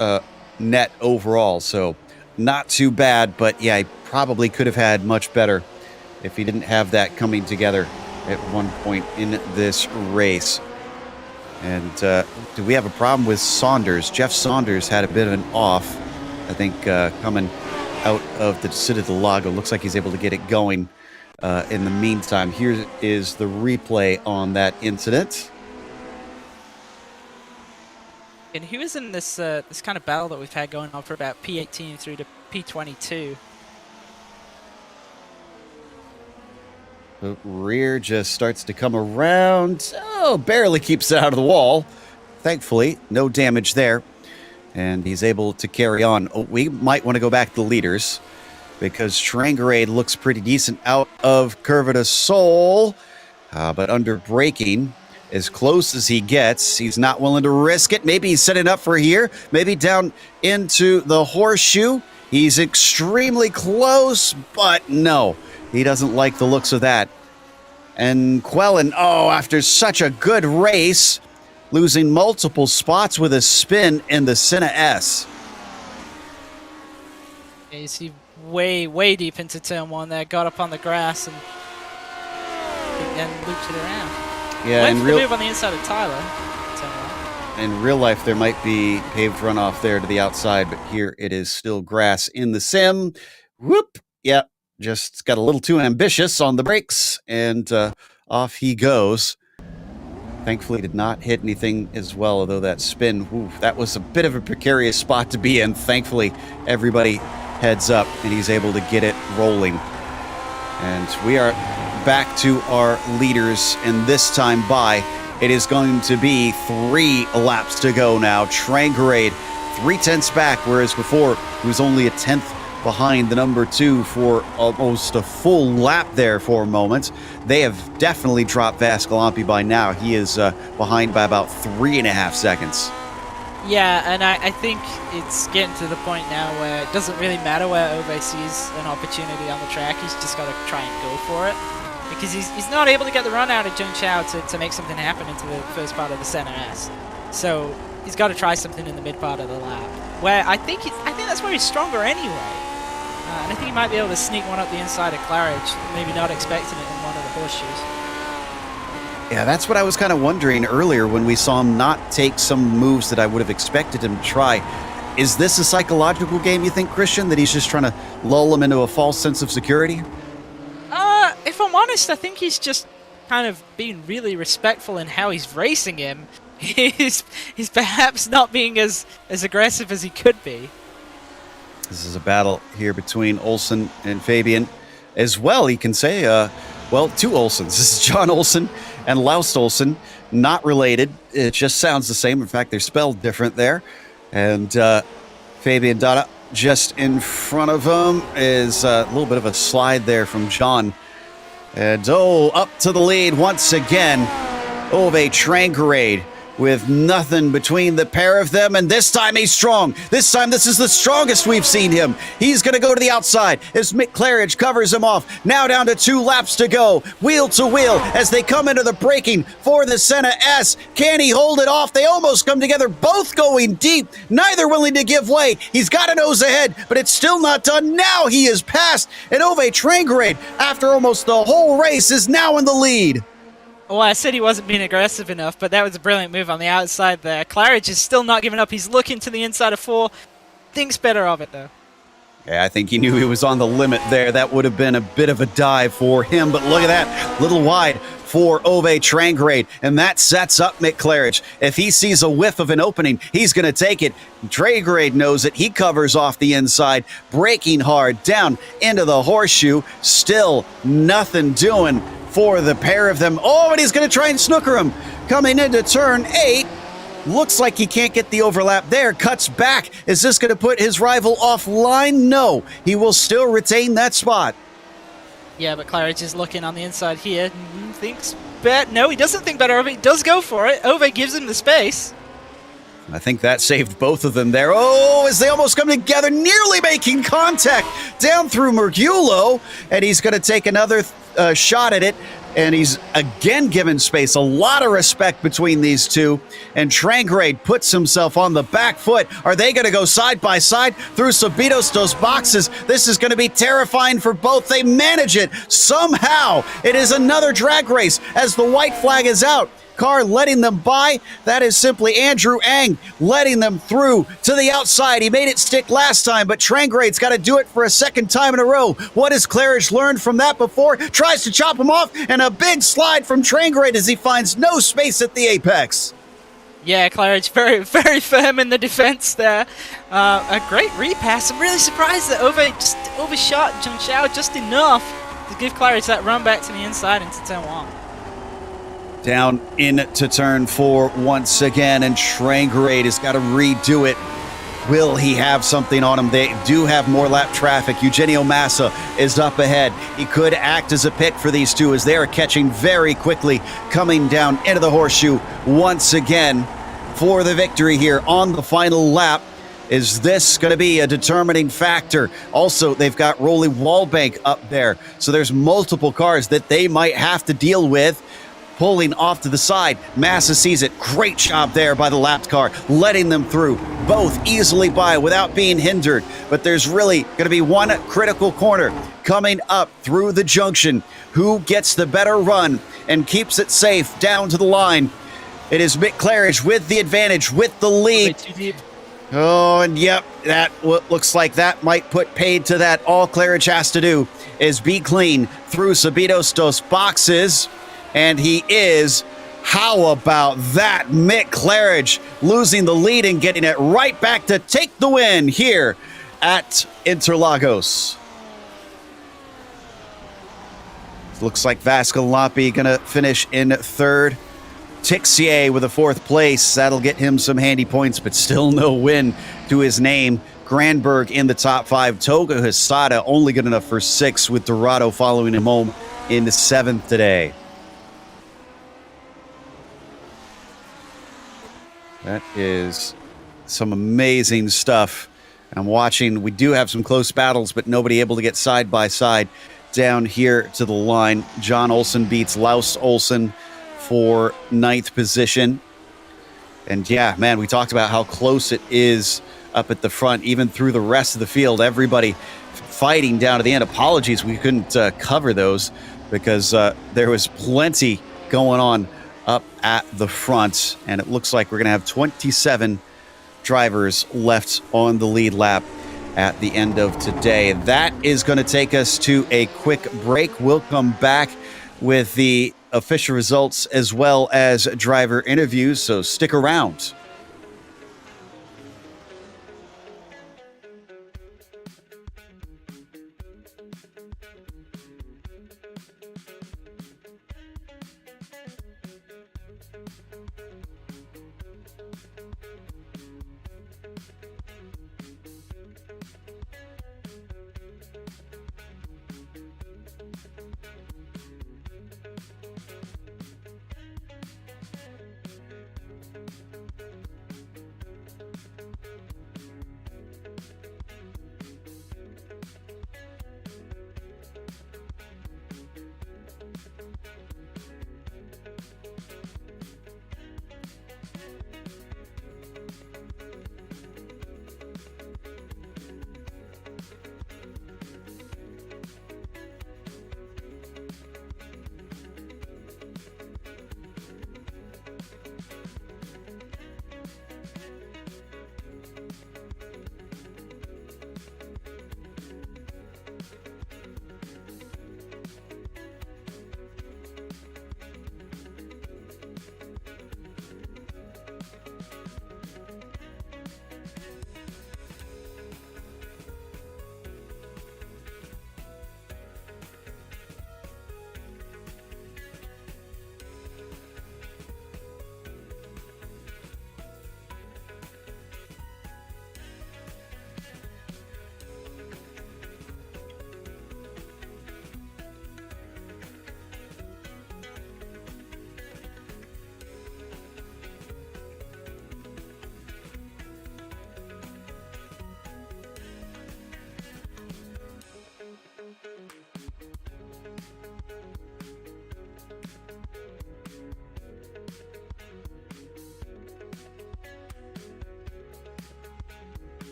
net overall, so not too bad, but yeah, he probably could have had much better if he didn't have that coming together at one point in this race. And do we have a problem with Saunders? Jeff Saunders had a bit of an off, I think, coming out of the Citadel Lago. Looks like he's able to get it going in the meantime. Here is the replay on that incident. And he was in this this kind of battle that we've had going on for about P18 through to P22. The rear just starts to come around. Oh, barely keeps it out of the wall. Thankfully, no damage there. And he's able to carry on. Oh, we might want to go back to the leaders because Trangrade looks pretty decent out of Curva de Sol. But under braking, as close as he gets, he's not willing to risk it. Maybe he's setting up for here. Maybe down into the horseshoe. He's extremely close, but no. He doesn't like the looks of that. And Quellen, after such a good race, losing multiple spots with a spin in the Senna S. Yeah, you see way deep into turn 1 there, got up on the grass and looped it around. Yeah, went for the move on the inside of Tyler. In real life, there might be paved runoff there to the outside, but here it is still grass in the sim. Whoop! Yep. Just got a little too ambitious on the brakes, and off he goes. Thankfully, did not hit anything as well, although that spin, that was a bit of a precarious spot to be in. Thankfully, everybody heads up, and he's able to get it rolling. And we are back to our leaders, and this time by, it is going to be 3 laps to go now. Trangrade, 3/10 back, whereas before, he was only a 10th behind the number 2 for almost a full lap there for a moment. They have definitely dropped Vascalampi by now. He is behind by about 3.5 seconds. Yeah, and I think it's getting to the point now where it doesn't really matter where Ove sees an opportunity on the track. He's just got to try and go for it. Because he's not able to get the run out of Jun Chao to make something happen into the first part of the Senna S. So he's got to try something in the mid part of the lap, where I think that's where he's stronger anyway. And I think he might be able to sneak one up the inside of Claridge, maybe not expecting it in one of the horseshoes. Yeah, that's what I was kind of wondering earlier when we saw him not take some moves that I would have expected him to try. Is this a psychological game, you think, Christian, that he's just trying to lull him into a false sense of security? If I'm honest, I think he's just kind of being really respectful in how he's racing him. He's perhaps not being as aggressive as he could be. This is a battle here between Olsen and Fabian. As well, he can say, two Olsens. This is John Olsen and Laust Olsen, not related. It just sounds the same. In fact, they're spelled different there. And Fabian Dada just in front of him is a little bit of a slide there from John. And up to the lead once again. Ove Trangarade with nothing between the pair of them, and this time he's strong. This time this is the strongest we've seen him. He's going to go to the outside as Mick Claridge covers him off. Now down to 2 laps to go, wheel to wheel as they come into the braking for the Senna S. Can he hold it off? They almost come together, both going deep, neither willing to give way. He's got a nose ahead, but it's still not done. Now he is passed, and Ove Trangarade, after almost the whole race, is now in the lead. Well, I said he wasn't being aggressive enough, but that was a brilliant move on the outside there. Claridge is still not giving up. He's looking to the inside of 4. Thinks better of it, though. Yeah, I think he knew he was on the limit there. That would have been a bit of a dive for him, but look at that. Little wide for Ove Trangarade, and that sets up Mick Claridge. If he sees a whiff of an opening, he's going to take it. Trangarade knows it. He covers off the inside, braking hard down into the horseshoe. Still nothing doing for the pair of them. And he's going to try and snooker him. Coming into turn 8. Looks like he can't get the overlap there. Cuts back. Is this going to put his rival offline? No. He will still retain that spot. Yeah, but Claridge is looking on the inside here. Thinks no, he doesn't think better of it. He does go for it. Ove gives him the space. I think that saved both of them there. As they almost come together, nearly making contact down through Mergulo. And he's going to take another shot at it. And he's again given space. A lot of respect between these two. And Trangarade puts himself on the back foot. Are they going to go side by side through Subidos dos boxes? This is going to be terrifying for both. They manage it somehow. It is another drag race as the white flag is out. Car letting them by. That is simply Andrew Ang letting them through to the outside. He made it stick last time, but Trangarade's got to do it for a second time in a row. What has Claridge learned from that before? Tries to chop him off, and a big slide from Trangarade as he finds no space at the apex. Yeah, Claridge very, very firm in the defense there. A great repass. I'm really surprised that Ove just overshot Zhengxiao just enough to give Claridge that run back to the inside into turn 1. Down into turn 4 once again, and Trangarade has got to redo it. Will he have something on him? They do have more lap traffic. Eugenio Massa is up ahead. He could act as a pick for these two as they are catching very quickly, coming down into the horseshoe once again for the victory here on the final lap. Is this going to be a determining factor? Also, they've got Rolly Wallbank up there, so there's multiple cars that they might have to deal with. Pulling off to the side, Massa sees it. Great job there by the lapped car, letting them through, both easily by without being hindered. But there's really going to be one critical corner coming up through the junction. Who gets the better run and keeps it safe down to the line? It is Mick Claridge with the advantage, with the lead. Too deep. And yep, that looks like that might put paid to that. All Claridge has to do is be clean through Subidos dos boxes. And he is. How about that? Mick Claridge losing the lead and getting it right back to take the win here at Interlagos. Looks like Vascalapi going to finish in 3rd. Tixier with a 4th place. That'll get him some handy points, but still no win to his name. Granberg in the top 5. Toga Hisada only good enough for 6, with Dorado following him home in the 7th today. That is some amazing stuff. I'm watching. We do have some close battles, but nobody able to get side by side down here to the line. John Olsen beats Laust Olsen for 9th position. And yeah, man, we talked about how close it is up at the front, even through the rest of the field. Everybody fighting down to the end. Apologies, we couldn't cover those because there was plenty going on up at the front. And it looks like we're going to have 27 drivers left on the lead lap at the end of today. That is going to take us to a quick break. We'll come back with the official results as well as driver interviews, so stick around.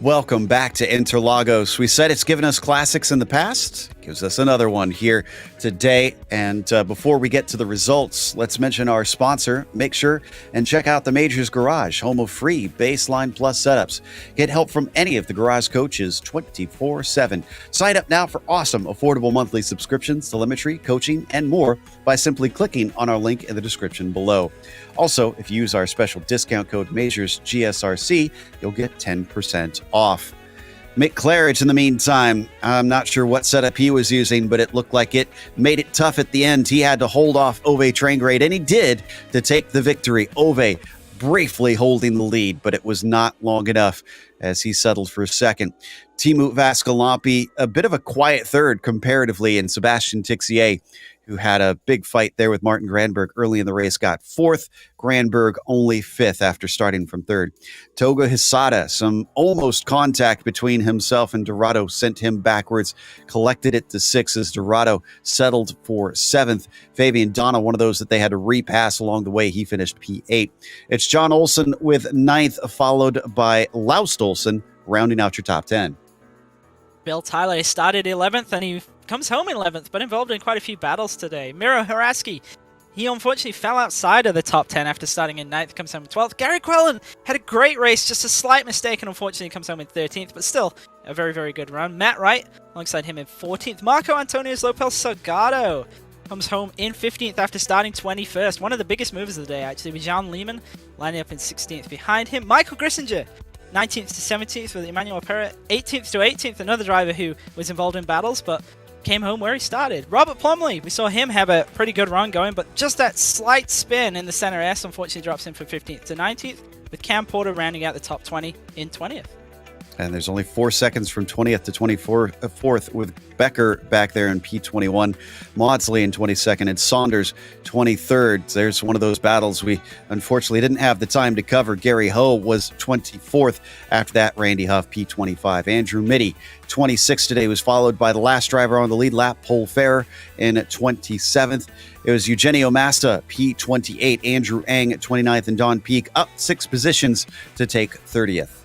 Welcome back to Interlagos. We said it's given us classics in the past. Gives us another one here today. And before we get to the results, let's mention our sponsor. Make sure and check out the Majors Garage, home of free Baseline Plus setups. Get help from any of the garage coaches 24/7. Sign up now for awesome, affordable monthly subscriptions, telemetry, coaching, and more by simply clicking on our link in the description below. Also, if you use our special discount code Majors GSRC, you'll get 10% off. Mick Claridge, in the meantime, I'm not sure what setup he was using, but it looked like it made it tough at the end. He had to hold off Ove Traingrade, and he did to take the victory. Ove briefly holding the lead, but it was not long enough as he settled for second. Teemu Vaskalampi, a bit of a quiet third comparatively, and Sebastian Tixier, who had a big fight there with Martin Granberg early in the race, got fourth. Granberg only fifth after starting from third. Toga Hisada, some almost contact between himself and Dorado sent him backwards, collected it to sixth as Dorado settled for seventh. Fabian Donna, one of those that they had to repass along the way, he finished P8. It's John Olsen with ninth, followed by Laust Olsen, rounding out your top 10. Bill Tyler started 11th and he comes home 11th, but involved in quite a few battles today. Miro Haraski, he unfortunately fell outside of the top 10 after starting in 9th, comes home in 12th. Gary Quellen had a great race, just a slight mistake, and unfortunately comes home in 13th, but still a very, very good run. Matt Wright, alongside him in 14th. Marco Antonio Lopez Salgado comes home in 15th after starting 21st. One of the biggest movers of the day, actually, with Jean Lehman lining up in 16th behind him. Michael Grissinger, 19th to 17th with Emmanuel Perret, 18th to 18th, another driver who was involved in battles, but came home where he started. Robert Plumley, we saw him have a pretty good run going, but just that slight spin in the center S unfortunately drops him from 15th to 19th, with Cam Porter rounding out the top 20 in 20th. And there's only 4 seconds from 20th to 24th with Becker back there in P21, Maudsley in 22nd, and Saunders 23rd. There's one of those battles we unfortunately didn't have the time to cover. Gary Ho was 24th. After that, Randy Huff, P25. Andrew Mitty, 26th today, was followed by the last driver on the lead lap, Paul Ferrer, in 27th. It was Eugenio Masta, P28, Andrew Ang at 29th, and Don Peak up 6 positions to take 30th.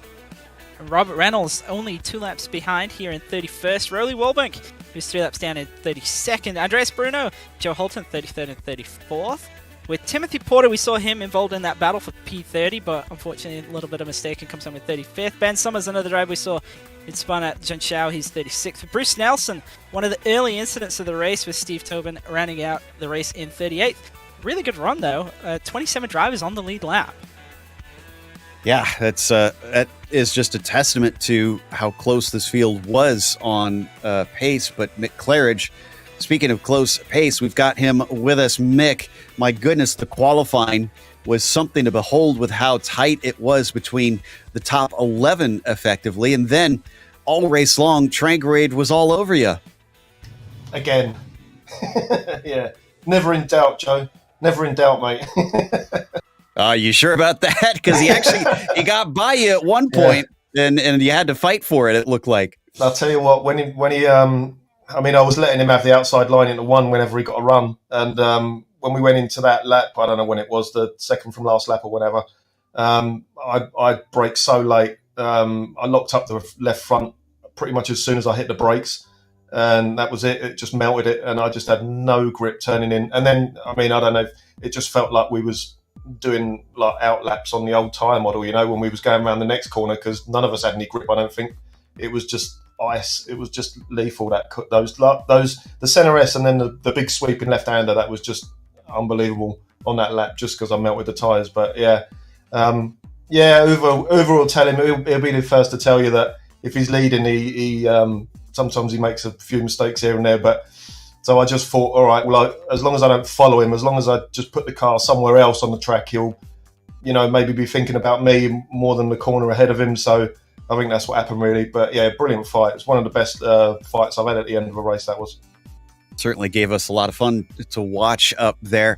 Robert Reynolds only 2 laps behind here in 31st. Rolly Walbank, who's 3 laps down in 32nd. Andreas Bruno, Joe Holton 33rd and 34th. With Timothy Porter, we saw him involved in that battle for P30, but unfortunately a little bit of a mistake and comes home with 35th. Ben Summers, another driver we saw in spun at Zhengzhou, he's 36th. For Bruce Nelson, one of the early incidents of the race with Steve Tobin rounding out the race in 38th. Really good run though, 27 drivers on the lead lap. Yeah, that is just a testament to how close this field was on pace. But Mick Claridge, speaking of close pace, we've got him with us. Mick, my goodness, the qualifying was something to behold with how tight it was between the top 11 effectively. And then all race long, Trangrade was all over you. Again. Yeah, never in doubt, Joe. Never in doubt, mate. Are you sure about that? Because he got by you at one point, and you had to fight for it. It looked like. I'll tell you what. When he I was letting him have the outside line into one whenever he got a run, and when we went into that lap, I don't know when it was, the second from last lap or whatever. I braked so late. I locked up the left front pretty much as soon as I hit the brakes, and that was it. It just melted it, and I just had no grip turning in. And then, I don't know. It just felt like we was doing like out laps on the old tyre model, when we was going around the next corner, because none of us had any grip. I don't think. It was just ice. It was just lethal. The center S and then the big sweeping left hander, that was just unbelievable on that lap, just because I melted the tyres. But overall, tell him he'll be the first to tell you that if he's leading, he sometimes he makes a few mistakes here and there, but. So I just thought, all right, well, as long as I don't follow him, as long as I just put the car somewhere else on the track, he'll, maybe be thinking about me more than the corner ahead of him. So I think that's what happened, really. But yeah, brilliant fight. It's one of the best fights I've had at the end of a race, that was. Certainly gave us a lot of fun to watch up there.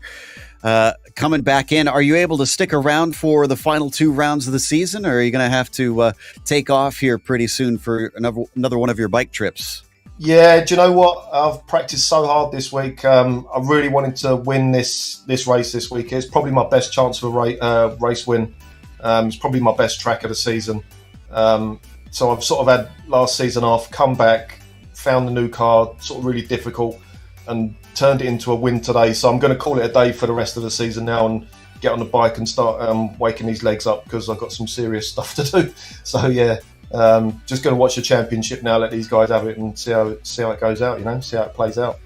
Coming back in, are you able to stick around for the final 2 rounds of the season, or are you going to have to take off here pretty soon for another one of your bike trips? Yeah, do you know what? I've practiced so hard this week. I really wanted to win this race this week. It's probably my best chance of a race win. It's probably my best track of the season. So I've sort of had last season off, come back, found the new car, sort of really difficult, and turned it into a win today. So I'm going to call it a day for the rest of the season now and get on the bike and start waking these legs up, because I've got some serious stuff to do. So yeah. Just going to watch the championship now, let these guys have it and see how it goes out, see how it plays out.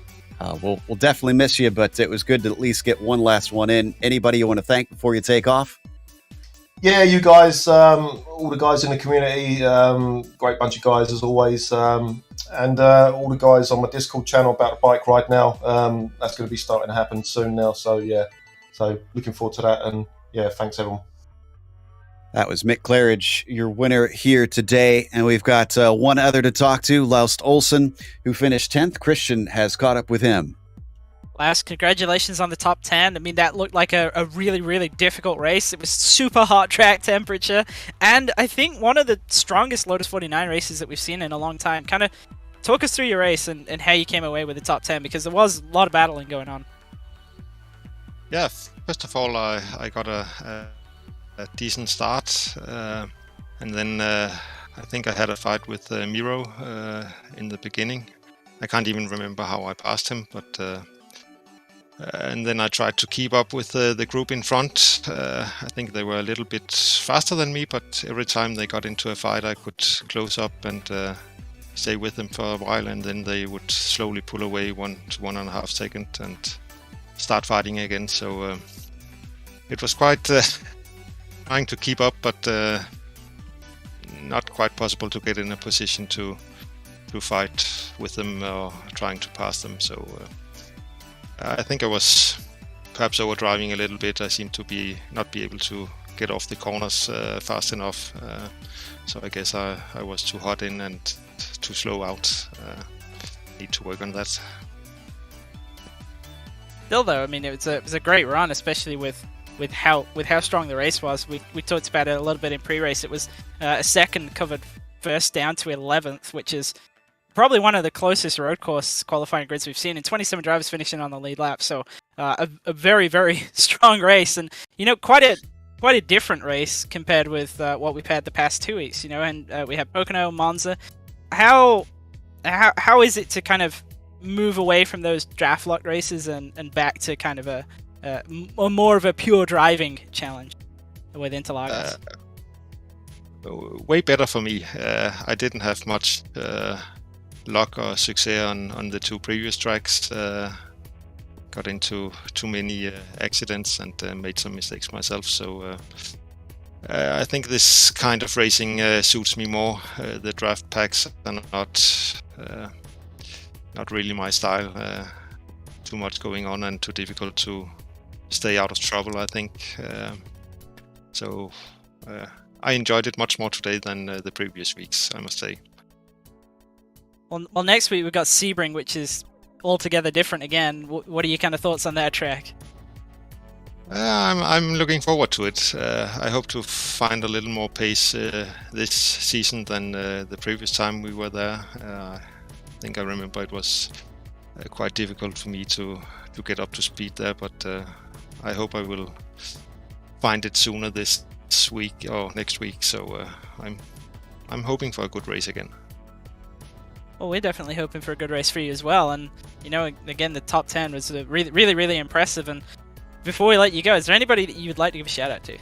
We'll definitely miss you, but it was good to at least get one last one in. Anybody you want to thank before you take off? Yeah, you guys, all the guys in the community, great bunch of guys as always, and all the guys on my Discord channel about the bike ride now. That's going to be starting to happen soon now, so yeah, so looking forward to that, and yeah, thanks everyone. That was Mick Claridge, your winner here today. And we've got one other to talk to, Laust Olsen, who finished 10th. Christian has caught up with him. Laust, congratulations on the top 10. That looked like a really, really difficult race. It was super hot track temperature. And I think one of the strongest Lotus 49 races that we've seen in a long time. Kind of talk us through your race and how you came away with the top 10, because there was a lot of battling going on. Yeah, first of all, I got a decent start, and then I think I had a fight with Miro in the beginning. I can't even remember how I passed him, but and then I tried to keep up with the group in front. I think they were a little bit faster than me, but every time they got into a fight I could close up and stay with them for a while, and then they would slowly pull away 1 to 1.5 seconds and start fighting again. So it was quite trying to keep up, but not quite possible to get in a position to to fight with them or trying to pass them. So I think I was perhaps overdriving a little bit. I seemed to not be able to get off the corners fast enough. So I guess I was too hot in and too slow out. Need to work on that. Still, though, I mean, it was a great run, especially with how strong the race was. We talked about it a little bit in pre-race. It was a second covered first down to 11th, which is probably one of the closest road course qualifying grids we've seen, and 27 drivers finishing on the lead lap. So a very, very strong race, and quite a different race compared with what we've had the past 2 weeks. And we have Pocono, Monza. How is it to kind of move away from those draft lock races and back to kind of a more of a pure driving challenge with Interlagos? Way better for me. I didn't have much luck or success on the 2 previous tracks. Got into too many accidents and made some mistakes myself. So I think this kind of racing suits me more. The draft packs are not really my style. Too much going on and too difficult to stay out of trouble, I think. So I enjoyed it much more today than the previous weeks, I must say. Well, next week we've got Sebring, which is altogether different again. What are your kind of thoughts on that track? I'm looking forward to it. I hope to find a little more pace this season than the previous time we were there. I think I remember it was quite difficult for me to get up to speed there, but I hope I will find it sooner this week or next week. So I'm hoping for a good race again. Well, we're definitely hoping for a good race for you as well. And again, the top 10 was really, really, really impressive. And before we let you go, is there anybody that you would like to give a shout out to?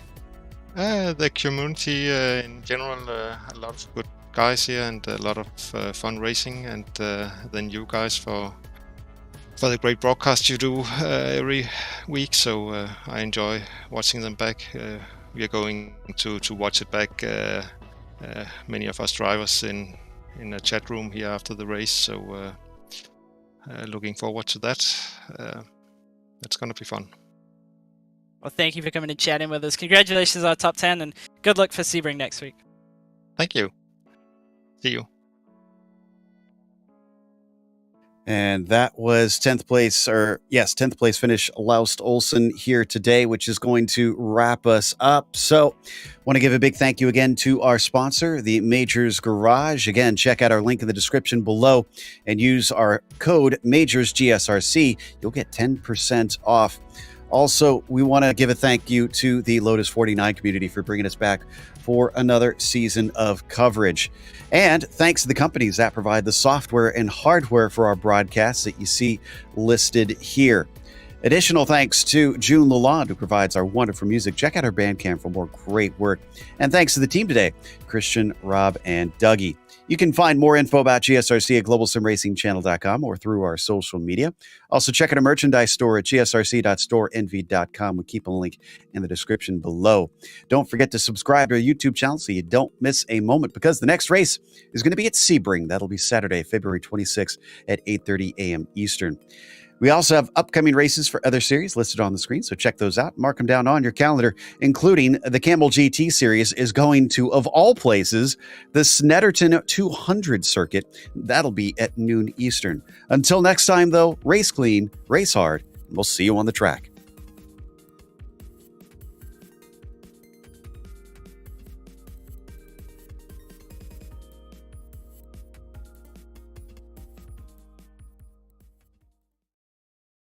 The community in general, a lot of good guys here and a lot of fun racing, and then you guys for the great broadcast you do every week. So I enjoy watching them back. We are going to watch it back, many of us drivers in a chat room here after the race. So looking forward to that. It's going to be fun. Well, thank you for coming and chatting with us. Congratulations on top 10, and good luck for Sebring next week. Thank you. See you. And that was 10th place finish Laust Olsen here today, which is going to wrap us up. So want to give a big thank you again to our sponsor, the Majors Garage. Again, check out our link in the description below and use our code MajorsGSRC. You'll get 10% off. Also, we want to give a thank you to the Lotus 49 community for bringing us back for another season of coverage. And thanks to the companies that provide the software and hardware for our broadcasts that you see listed here. Additional thanks to June Lalonde, who provides our wonderful music. Check out our Bandcamp for more great work. And thanks to the team today, Christian, Rob, and Dougie. You can find more info about GSRC at globalsimracingchannel.com or through our social media. Also, check out our merchandise store at gsrc.storenvy.com. We keep a link in the description below. Don't forget to subscribe to our YouTube channel so you don't miss a moment, because the next race is going to be at Sebring. That'll be Saturday, February 26th at 8:30 a.m. Eastern. We also have upcoming races for other series listed on the screen, so check those out. Mark them down on your calendar, including the Campbell GT Series is going to, of all places, the Snetterton 200 circuit. That'll be at noon Eastern. Until next time, though, race clean, race hard, and we'll see you on the track.